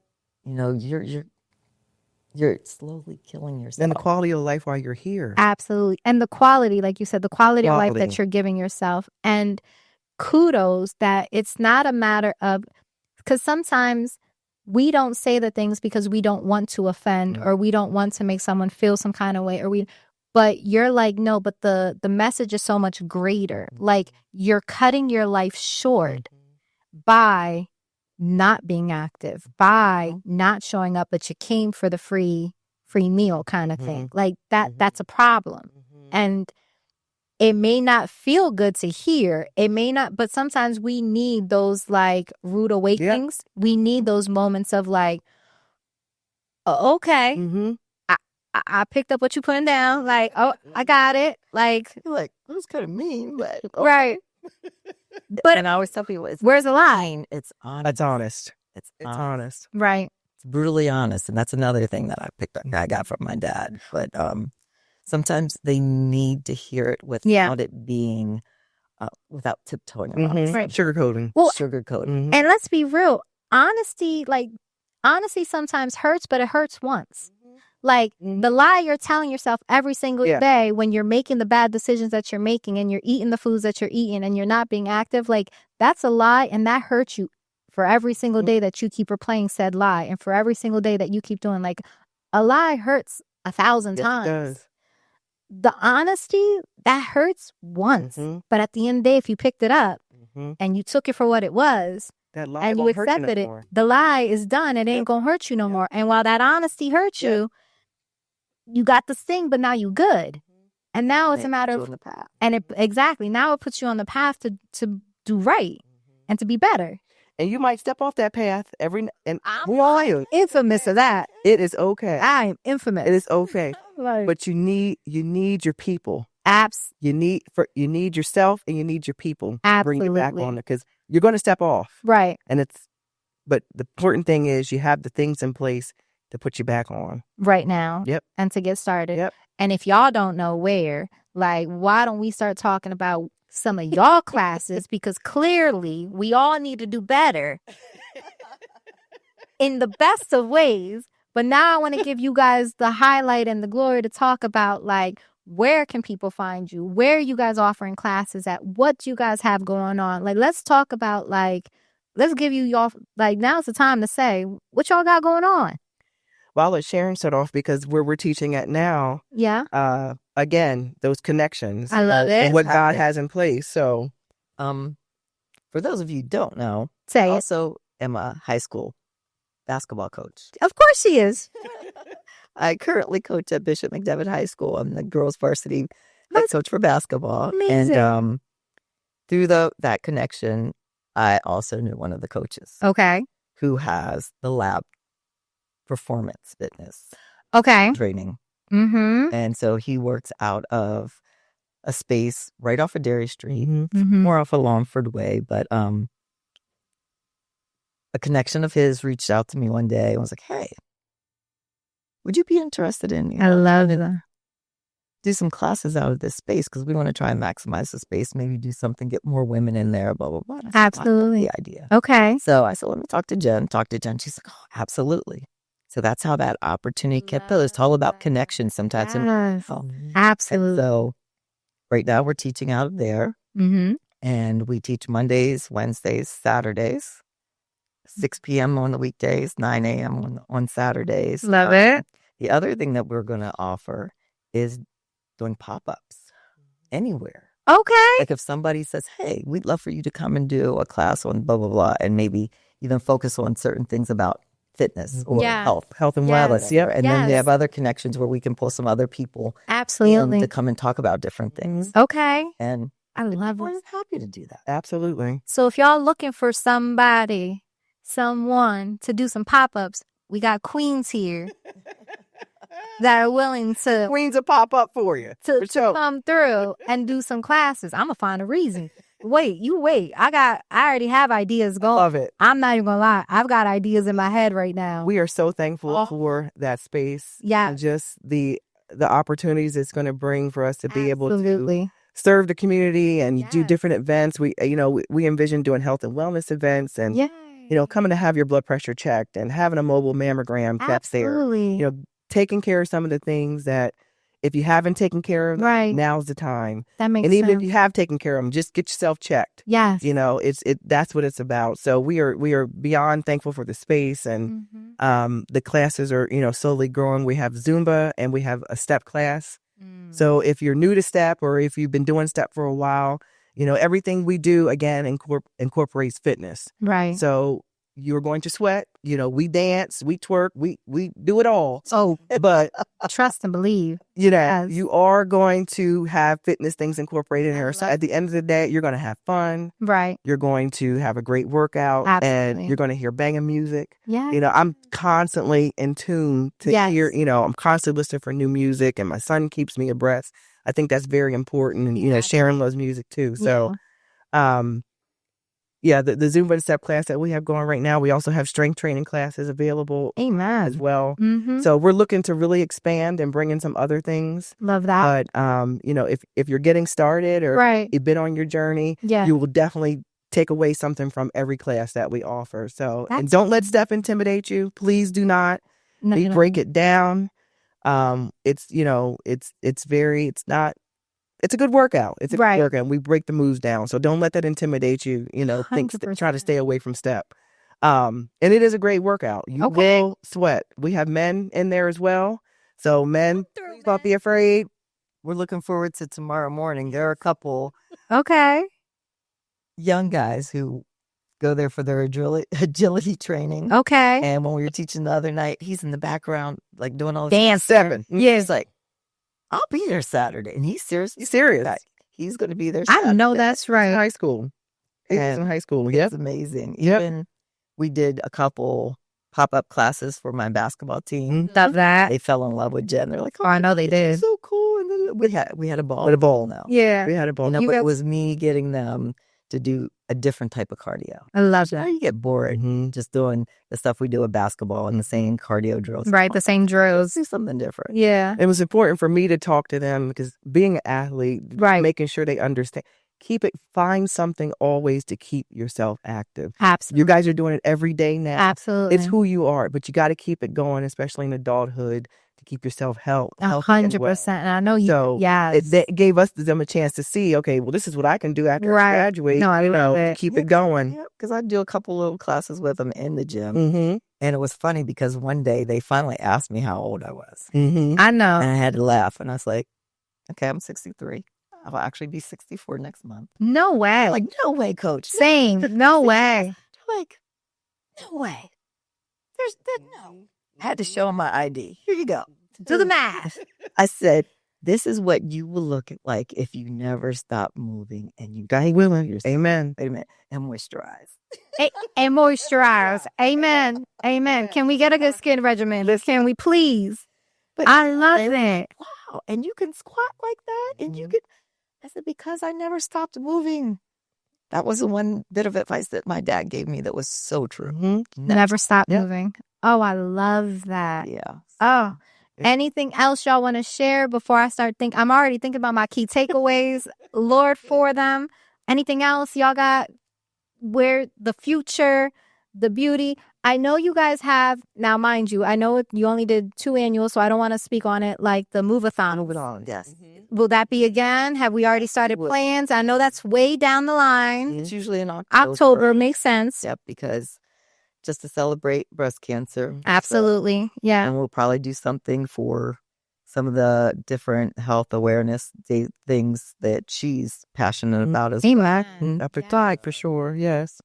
You're slowly killing yourself. And the quality of life while you're here. Absolutely. And the quality, like you said, the quality of life that Quality. you're giving yourself. And kudos that it's not a matter of, because sometimes we don't say the things because we don't want to offend or we don't want to make someone feel some kind of way but you're like, no, but the message is so much greater. Like you're cutting your life short by not being active, by not showing up, but you came for the free meal kind of thing. Like that's a problem. And it may not feel good to hear. It may not, but sometimes we need those like rude awakenings. We need those moments of like, oh, okay, Mm-hmm. I picked up what you putting down. Like, oh, I got it. Like, You're like, that was kind of mean, but right. But and I always tell people, where's the lie? mean, it's honest. That's honest. It's It's honest. honest. Right. It's brutally honest, and that's another thing that I got from my dad. But sometimes they need to hear it without it being without tiptoeing around it. Right. Sugarcoating. Well, Sugarcoating. and let's be real. Honesty sometimes hurts, but it hurts once. Like the lie you're telling yourself every single day when you're making the bad decisions that you're making and you're eating the foods that you're eating and you're not being active, like that's a lie and that hurts you for every single day that you keep replaying said lie and for every single day that you keep doing. Like a lie hurts 1,000 times. It does. The honesty, that hurts once. But at the end of the day, if you picked it up and you took it for what it was, That lie and you won't hurt you accepted no it, more. the lie is done. It ain't gonna hurt you no more. And while that honesty hurts you, you got the sting, but now you good. And now it's a matter of, and now it puts you on the path to do right and to be better. And you might step off that path and we all are. Infamous of that. It is okay. I am infamous. It is okay. Like, But you need your people. apps. You need yourself and you need your people. To bring you back Absolutely. on it because you're going to step off. Right. But the important thing is you have the things in place to put you back on. Right now. Yep. And to get started. Yep. And if y'all don't know where, like, why don't we start talking about some of y'all classes? Because clearly we all need to do better in the best of ways. But now I want to give you guys the highlight and the glory to talk about, like, where can people find you? Where are you guys offering classes at? What do you guys have going on? Like, let's talk about, like, let's give you y'all, like, now's the time to say what y'all got going on. Well, I'll let Sharon start off because where we're teaching at now, again, those connections. I love it. And what God has in place. So, For those of you who don't know, Say I it. also am a high school basketball coach. Of course she is. I currently coach at Bishop McDevitt High School. I'm the girls varsity head coach for basketball. Amazing. And through that connection, I also knew one of the coaches Okay. who has the lab performance fitness Okay. training. Mm-hmm. And so he works out of a space right off of Derry Street, Mm-hmm. more off of Longford Way. But a connection of his reached out to me one day and was like, hey, would you be interested in I love that. do some classes out of this space? Because we want to try and maximize the space, maybe do something, get more women in there, blah, blah, blah. And I said, "I love Absolutely. the idea. Okay. So I said, let me talk to Jen. She's like, oh, absolutely. So that's how that opportunity kept building. It's all about connection sometimes. Yes. And Absolutely. so right now we're teaching out of there. Mm-hmm. And we teach Mondays, Wednesdays, Saturdays, 6 p.m. on the weekdays, 9 a.m. on Saturdays. Love it. The other thing that we're going to offer is doing pop-ups anywhere. Okay. Like if somebody says, hey, we'd love for you to come and do a class on blah, blah, blah, and maybe even focus on certain things about fitness or Yeah. health and Yes. wellness. Yeah. And then we Yes. have other connections where we can pull some other people in Absolutely. to come and talk about different things. Okay. And I love we're it. happy to do that. absolutely. So if y'all looking for someone to do some pop-ups, we got queens here that are willing to Queens will pop up for you. For sure. come through and do some classes. I'm gonna find a reason. Wait. I already have ideas going. Love it. I'm not even gonna lie. I've got ideas in my head right now. We are so thankful for that space. Yeah. And just the opportunities it's going to bring for us to be able to Absolutely. serve the community and do Yes. different events. We envision doing health and wellness events and, Yeah. coming to have your blood pressure checked and having a mobile mammogram kept there. Absolutely. Taking care of some of the things that if you haven't taken care of, Right. now's the time. That makes And even sense. if you have taken care of them, just get yourself checked. Yes. That's what it's about. So we are beyond thankful for the space and Mhm. the classes are, slowly growing. We have Zumba and we have a step class. Mm. So if you're new to step or if you've been doing step for a while, everything we do again incorporates fitness. Right. So you're going to sweat, we dance, we twerk, we do it all. Oh, But trust and believe. Yes. you are going to have fitness things incorporated in there. So at the end of the day, you're going to have fun. Right. You're going to have a great workout Absolutely. and you're going to hear banging music. Yeah. I'm constantly in tune to Yes. hear, I'm constantly listening for new music and my son keeps me abreast. I think that's very important. And, Yeah. Sharon loves music too. So, Yeah, the Zumba step class that we have going right now. We also have strength training classes available Amen. as well. Mm-hmm. So we're looking to really expand and bring in some other things. Love that. But if you're getting started or Right. you've been on your journey, Yeah. you will definitely take away something from every class that we offer. So and That's- don't let step intimidate you. Please do not. No, We no. break it down. It's a good workout. It's a Right. good workout. We break the moves down. So don't let that intimidate you. Try to 100%. stay away from step. And it is a great workout. You Okay. will sweat. We have men in there as well. So men, don't be afraid. We're looking forward to tomorrow morning. There are a couple Okay. young guys who go there for their agility training. Okay. And when we were teaching the other night, he's in the background, like doing all this. Dance. 7. Yeah. He's like, I'll be there Saturday. And he's serious. He's serious. Like, he's going to be there I Saturday. know that's In right. high school. He's And in high school. It's Yep. amazing. Yep. Even we did a couple pop-up classes for my basketball team. Love that. They fell in love with Jen. They're like, Oh, I know they this is did. so cool. And then we had a ball. With a ball. now. Yeah. We had a ball. No, You but guys- it was me getting them to do a different type of cardio. I love Now that. you get bored just doing the stuff we do with basketball and the same cardio drills. Right. The same Let's drills. do something different. Yeah. It was important for me to talk to them because being an athlete, Right. making sure they understand. Find something always to keep yourself active. Absolutely. You guys are doing it every day now. Absolutely. It's who you are, but you got to keep it going, especially in adulthood, to keep yourself healthy. 100%. And I know you. So yes. it gave them a chance to see, okay, well, this is what I can do after Right. I graduate. No, I love to it. keep it going. Yeah, because I do a couple little classes with them in the gym. Mm-hmm. And it was funny because one day they finally asked me how old I was. Mm-hmm. I know. And I had to laugh. And I was like, okay, I'm 63. I'll actually be 64 next month. No way. Like, no way, coach. Same. No way. Like, no way. No. I had to show them my ID. Here you go. Do the math. I said, this is what you will look like if you never stop moving and you God willing. Amen. wait a minute, and moisturize. And moisturize. Amen. Amen. Can we get a good skin regimen? Can we please? But I love it. wow, and you can squat like that, and you can. I said, because I never stopped moving. That was the one bit of advice that my dad gave me that was so true. Mm-hmm. Never stop Yep. moving. Oh, I love that. Yeah. Oh, anything else y'all want to share before I start thinking? I'm already thinking about my key takeaways. Lord for them. Anything else y'all got? Where the future, the beauty. I know you guys have, now mind you, I know you only did 2 annuals, so I don't want to speak on it, like the move-a-thon. Move it on. Yes. Will that be again? Have we already started plans? I know that's way down the line. It's usually in October. October makes sense. Yep, because just to celebrate breast cancer. Absolutely. Yeah. And we'll probably do something for some of the different health awareness things that she's passionate about as well. Amen. Appetite for sure. Yes.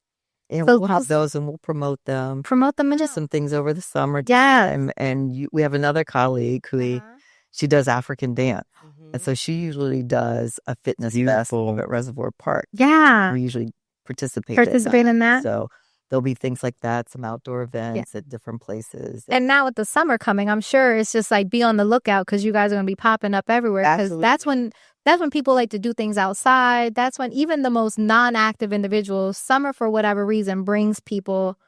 And So we'll have those and we'll promote them. Promote them and Just some things over the summer. yeah. And we have another colleague who she does African dance. And so she usually does a fitness festival at Reservoir Park. Yeah. We usually participate In that. So there'll be things like that, some outdoor events at different places. And now with the summer coming, I'm sure it's just like be on the lookout because you guys are going to be popping up everywhere. Because that's when people like to do things outside. That's when even the most non-active individuals, summer for whatever reason brings people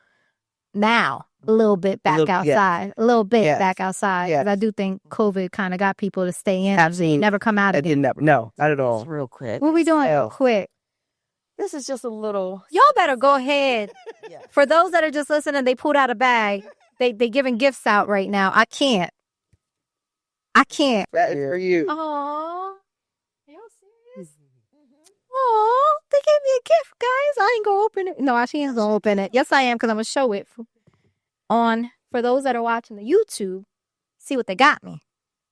now a little bit back outside. A little bit back outside. Because I do think COVID kind of got people to stay in. Absolutely. Never come out I of it. didn't never. No, not at all. Just real quick. What we doing? Quick. This is just a little. Y'all better go ahead. For those that are just listening, they pulled out a bag. They giving gifts out right now. I can't. That is for you. Aw. Y'all serious? Aw, they gave me a gift, guys. I ain't gonna open it. No, she ain't gonna open it. Yes, I am, because I'm gonna show it for those that are watching the YouTube. See what they got me.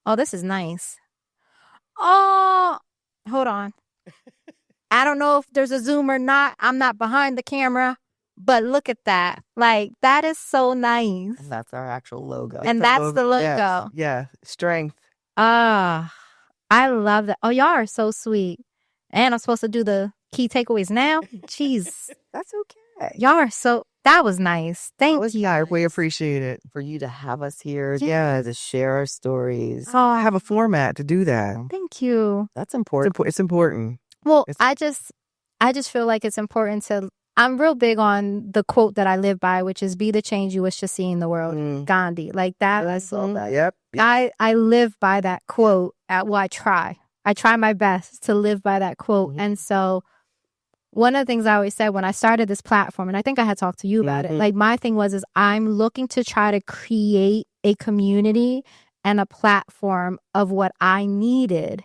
Oh, this is nice. Oh, hold on. I don't know if there's a zoom or not. I'm not behind the camera, but look at that. Like, that is so nice. And that's our actual logo. And that's the logo. Yes. Yeah. Strength. Ah, I love that. Oh, y'all are so sweet. And I'm supposed to do the key takeaways now? Jeez. That's okay. Y'all are so, that was nice. Thank you. We appreciate it. For you to have us here, Yeah. to share our stories. Oh, I have a format to do that. Thank you. That's important. It's important. Well, It's- I just feel like it's important to, I'm real big on the quote that I live by, which is be the change you wish to see in the world. Gandhi. Like that. I saw that. Yep. I live by that quote. I try my best to live by that quote. And so one of the things I always said when I started this platform, and I think I had talked to you about it, like my thing is I'm looking to try to create a community and a platform of what I needed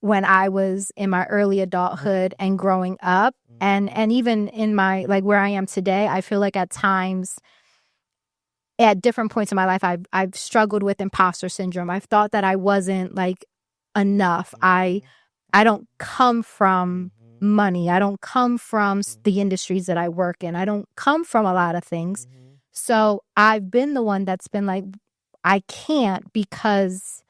when I was in my early adulthood and growing up. And even in my, like where I am today, I feel like at times, at different points in my life, I've struggled with imposter syndrome. I've thought that I wasn't like enough. I don't come from money. I don't come from the industries that I work in. I don't come from a lot of things. So I've been the one that's been like, I can't because,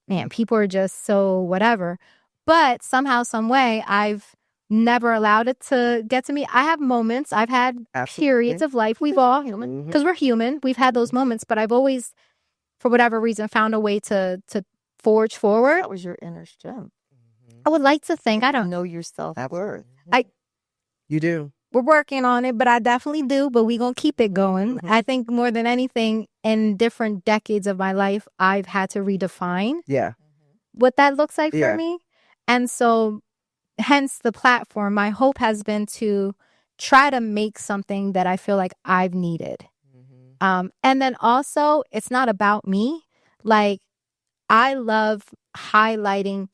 man, people are just so whatever. But somehow, some way, I've never allowed it to get to me. I have moments. I've had periods of life. We've all human because we're human. We've had those moments, but I've always, for whatever reason, found a way to forge forward. That was your inner strength. I would like to think I don't know your self-worth. You do. We're working on it, but I definitely do. But we're going to keep it going. I think more than anything, in different decades of my life, I've had to redefine what that looks like for me. And so hence the platform, my hope has been to try to make something that I feel like I've needed. And then also, it's not about me. Like, I love highlighting,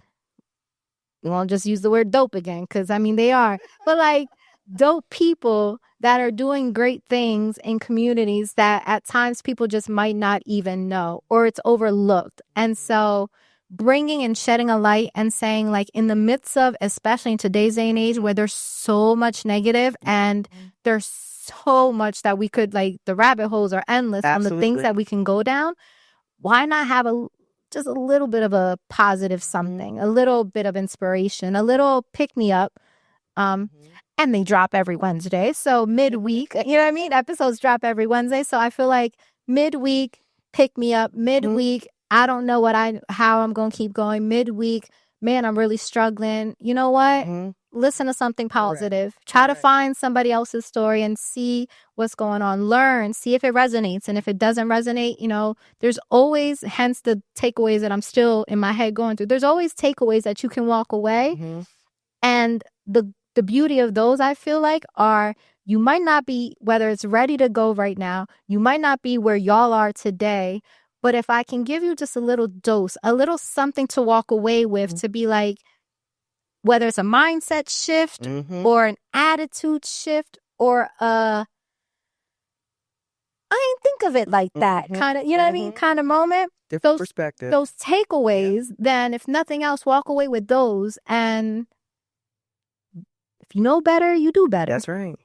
I'll just use the word dope again, because I mean, they are. But like, dope people that are doing great things in communities that at times people just might not even know, or it's overlooked. And so bringing and shedding a light and saying, like, in the midst of, especially in today's day and age where there's so much negative and there's so much that we could, like, the rabbit holes are endless on the things that we can go down, why not have just a little bit of a positive something, a little bit of inspiration, a little pick me up. And they drop every Wednesday. So midweek, you know what I mean? Episodes drop every Wednesday. So I feel like midweek, pick me up. Midweek, I don't know how I'm going to keep going. Midweek, man, I'm really struggling. You know what? Listen to something positive. Try to find somebody else's story and see what's going on. Learn, see if it resonates. And if it doesn't resonate, you know, there's always, hence the takeaways that I'm still in my head going through. There's always takeaways that you can walk away. And the beauty of those, I feel like, are you might not be, whether it's ready to go right now, you might not be where y'all are today. But if I can give you just a little dose, a little something to walk away with, to be like, whether it's a mindset shift or an attitude shift or I ain't think of it like that kind of, you know what I mean? Kind of moment. Different perspective. Those takeaways, then if nothing else, walk away with those. And if you know better, you do better. That's right.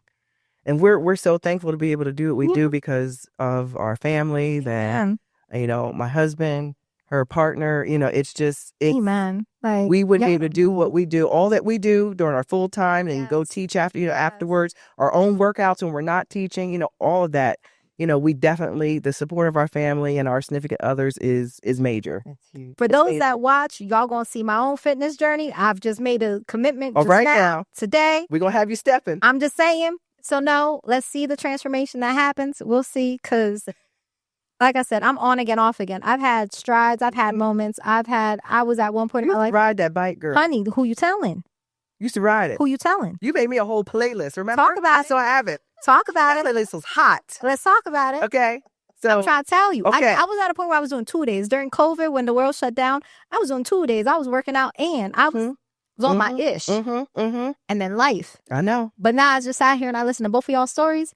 And we're so thankful to be able to do what we do because of our family, that, you know, my husband, her partner, you know, it's just, Amen. Like, we wouldn't be able to do what we do, all that we do during our full time and go teach after, you know, afterwards, our own workouts when we're not teaching, you know, all of that, you know, we definitely, the support of our family and our significant others is major. That's huge. For those that watch, y'all gonna see my own fitness journey. I've just made a commitment now, today. We're gonna have you stepping. I'm just saying. So no, let's see the transformation that happens. We'll see, because like I said, I'm on again, off again. I've had strides. I've had moments. I was at one point in my life. Ride that bike, girl. Honey, who you telling? Used to ride it. Who you telling? You made me a whole playlist, remember? Talk about it. So I have it. Talk about That it. playlist was hot. Let's talk about it. Okay. So I'm trying to tell you. Okay. I was at a point where I was doing 2 days. During COVID, when the world shut down, I was doing 2 days. I was working out and I was on my ish. And then life. I know. But now I just sat here and I listen to both of y'all's stories.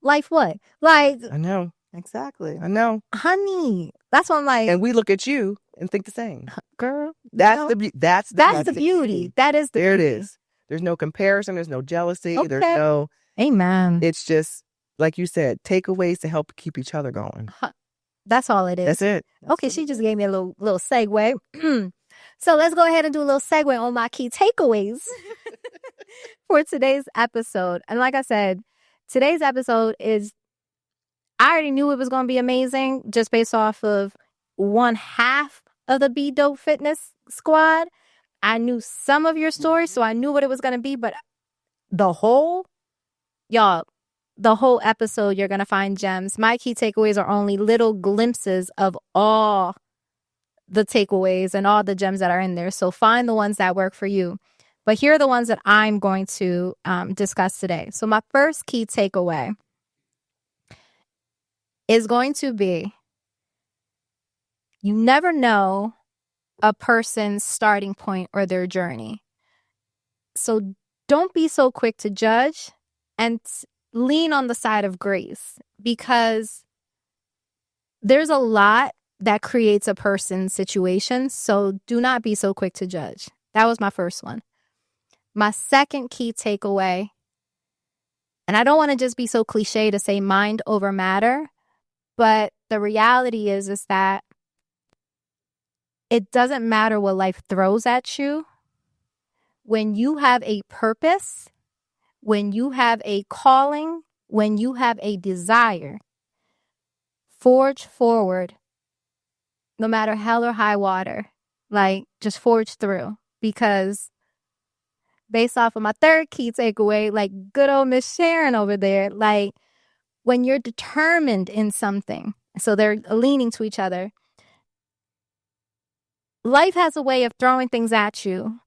Life what? Like, I know. Exactly. I know. honey, that's what I'm like. And we look at you and think the same. Girl, That's no. that's the beauty. That is the There beauty. it is. There's no comparison. There's no jealousy. Okay. There's no. Amen. It's just, like you said, takeaways to help keep each other going. That's all it is. That's it. Okay, she just gave me a little segue. So let's go ahead and do a little segue on my key takeaways for today's episode. And like I said, today's episode is, I already knew it was going to be amazing just based off of one half of the Be Dope Fitness squad. I knew some of your stories, so I knew what it was going to be, but the whole, y'all, the whole episode, you're going to find gems. My key takeaways are only little glimpses of all the takeaways and all the gems that are in there. So find the ones that work for you. But here are the ones that I'm going to discuss today. So my first key takeaway is going to be, you never know a person's starting point or their journey. So don't be so quick to judge, and lean on the side of grace, because there's a lot that creates a person's situation. So do not be so quick to judge. That was my first one. My second key takeaway, and I don't want to just be so cliche to say mind over matter, but the reality is that it doesn't matter what life throws at you. When you have a purpose, when you have a calling, when you have a desire, forge forward, no matter hell or high water. Like, just forge through. Because based off of my third key takeaway, like good old Miss Sharon over there, like when you're determined in something, so they're leaning to each other, life has a way of throwing things at you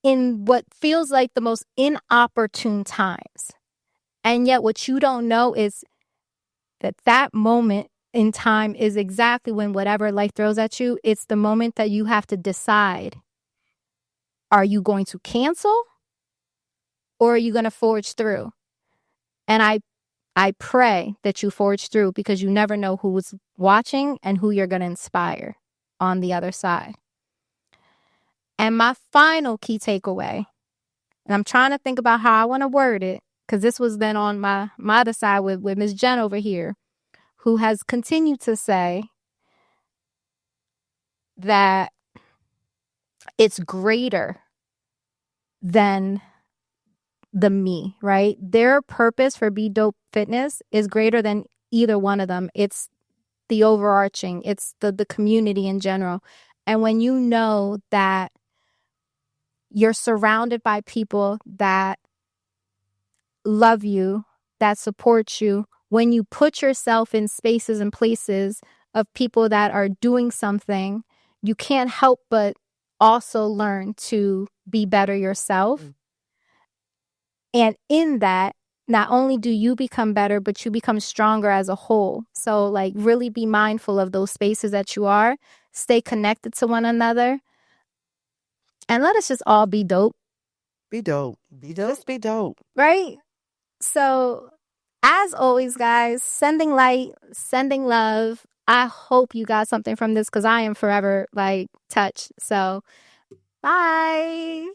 in what feels like the most inopportune times. And yet what you don't know is that moment in time is exactly when whatever life throws at you, it's the moment that you have to decide, are you going to cancel or are you going to forge through? And I pray that you forge through, because you never know who's watching and who you're going to inspire on the other side. And my final key takeaway, and I'm trying to think about how I want to word it, because this was then on my other side with Ms. Jen over here, who has continued to say that it's greater than the me, right? Their purpose for Be Dope Fitness is greater than either one of them. It's the overarching, it's the community in general. And when you know that you're surrounded by people that love you, that support you, when you put yourself in spaces and places of people that are doing something, you can't help but also learn to be better yourself. And in that, not only do you become better, but you become stronger as a whole. So like, really be mindful of those spaces that you are. Stay connected to one another. And let us just all be dope. Be dope. Be dope. Just be dope. Right? So as always, guys, sending light, sending love. I hope you got something from this, because I am forever like touched. So bye.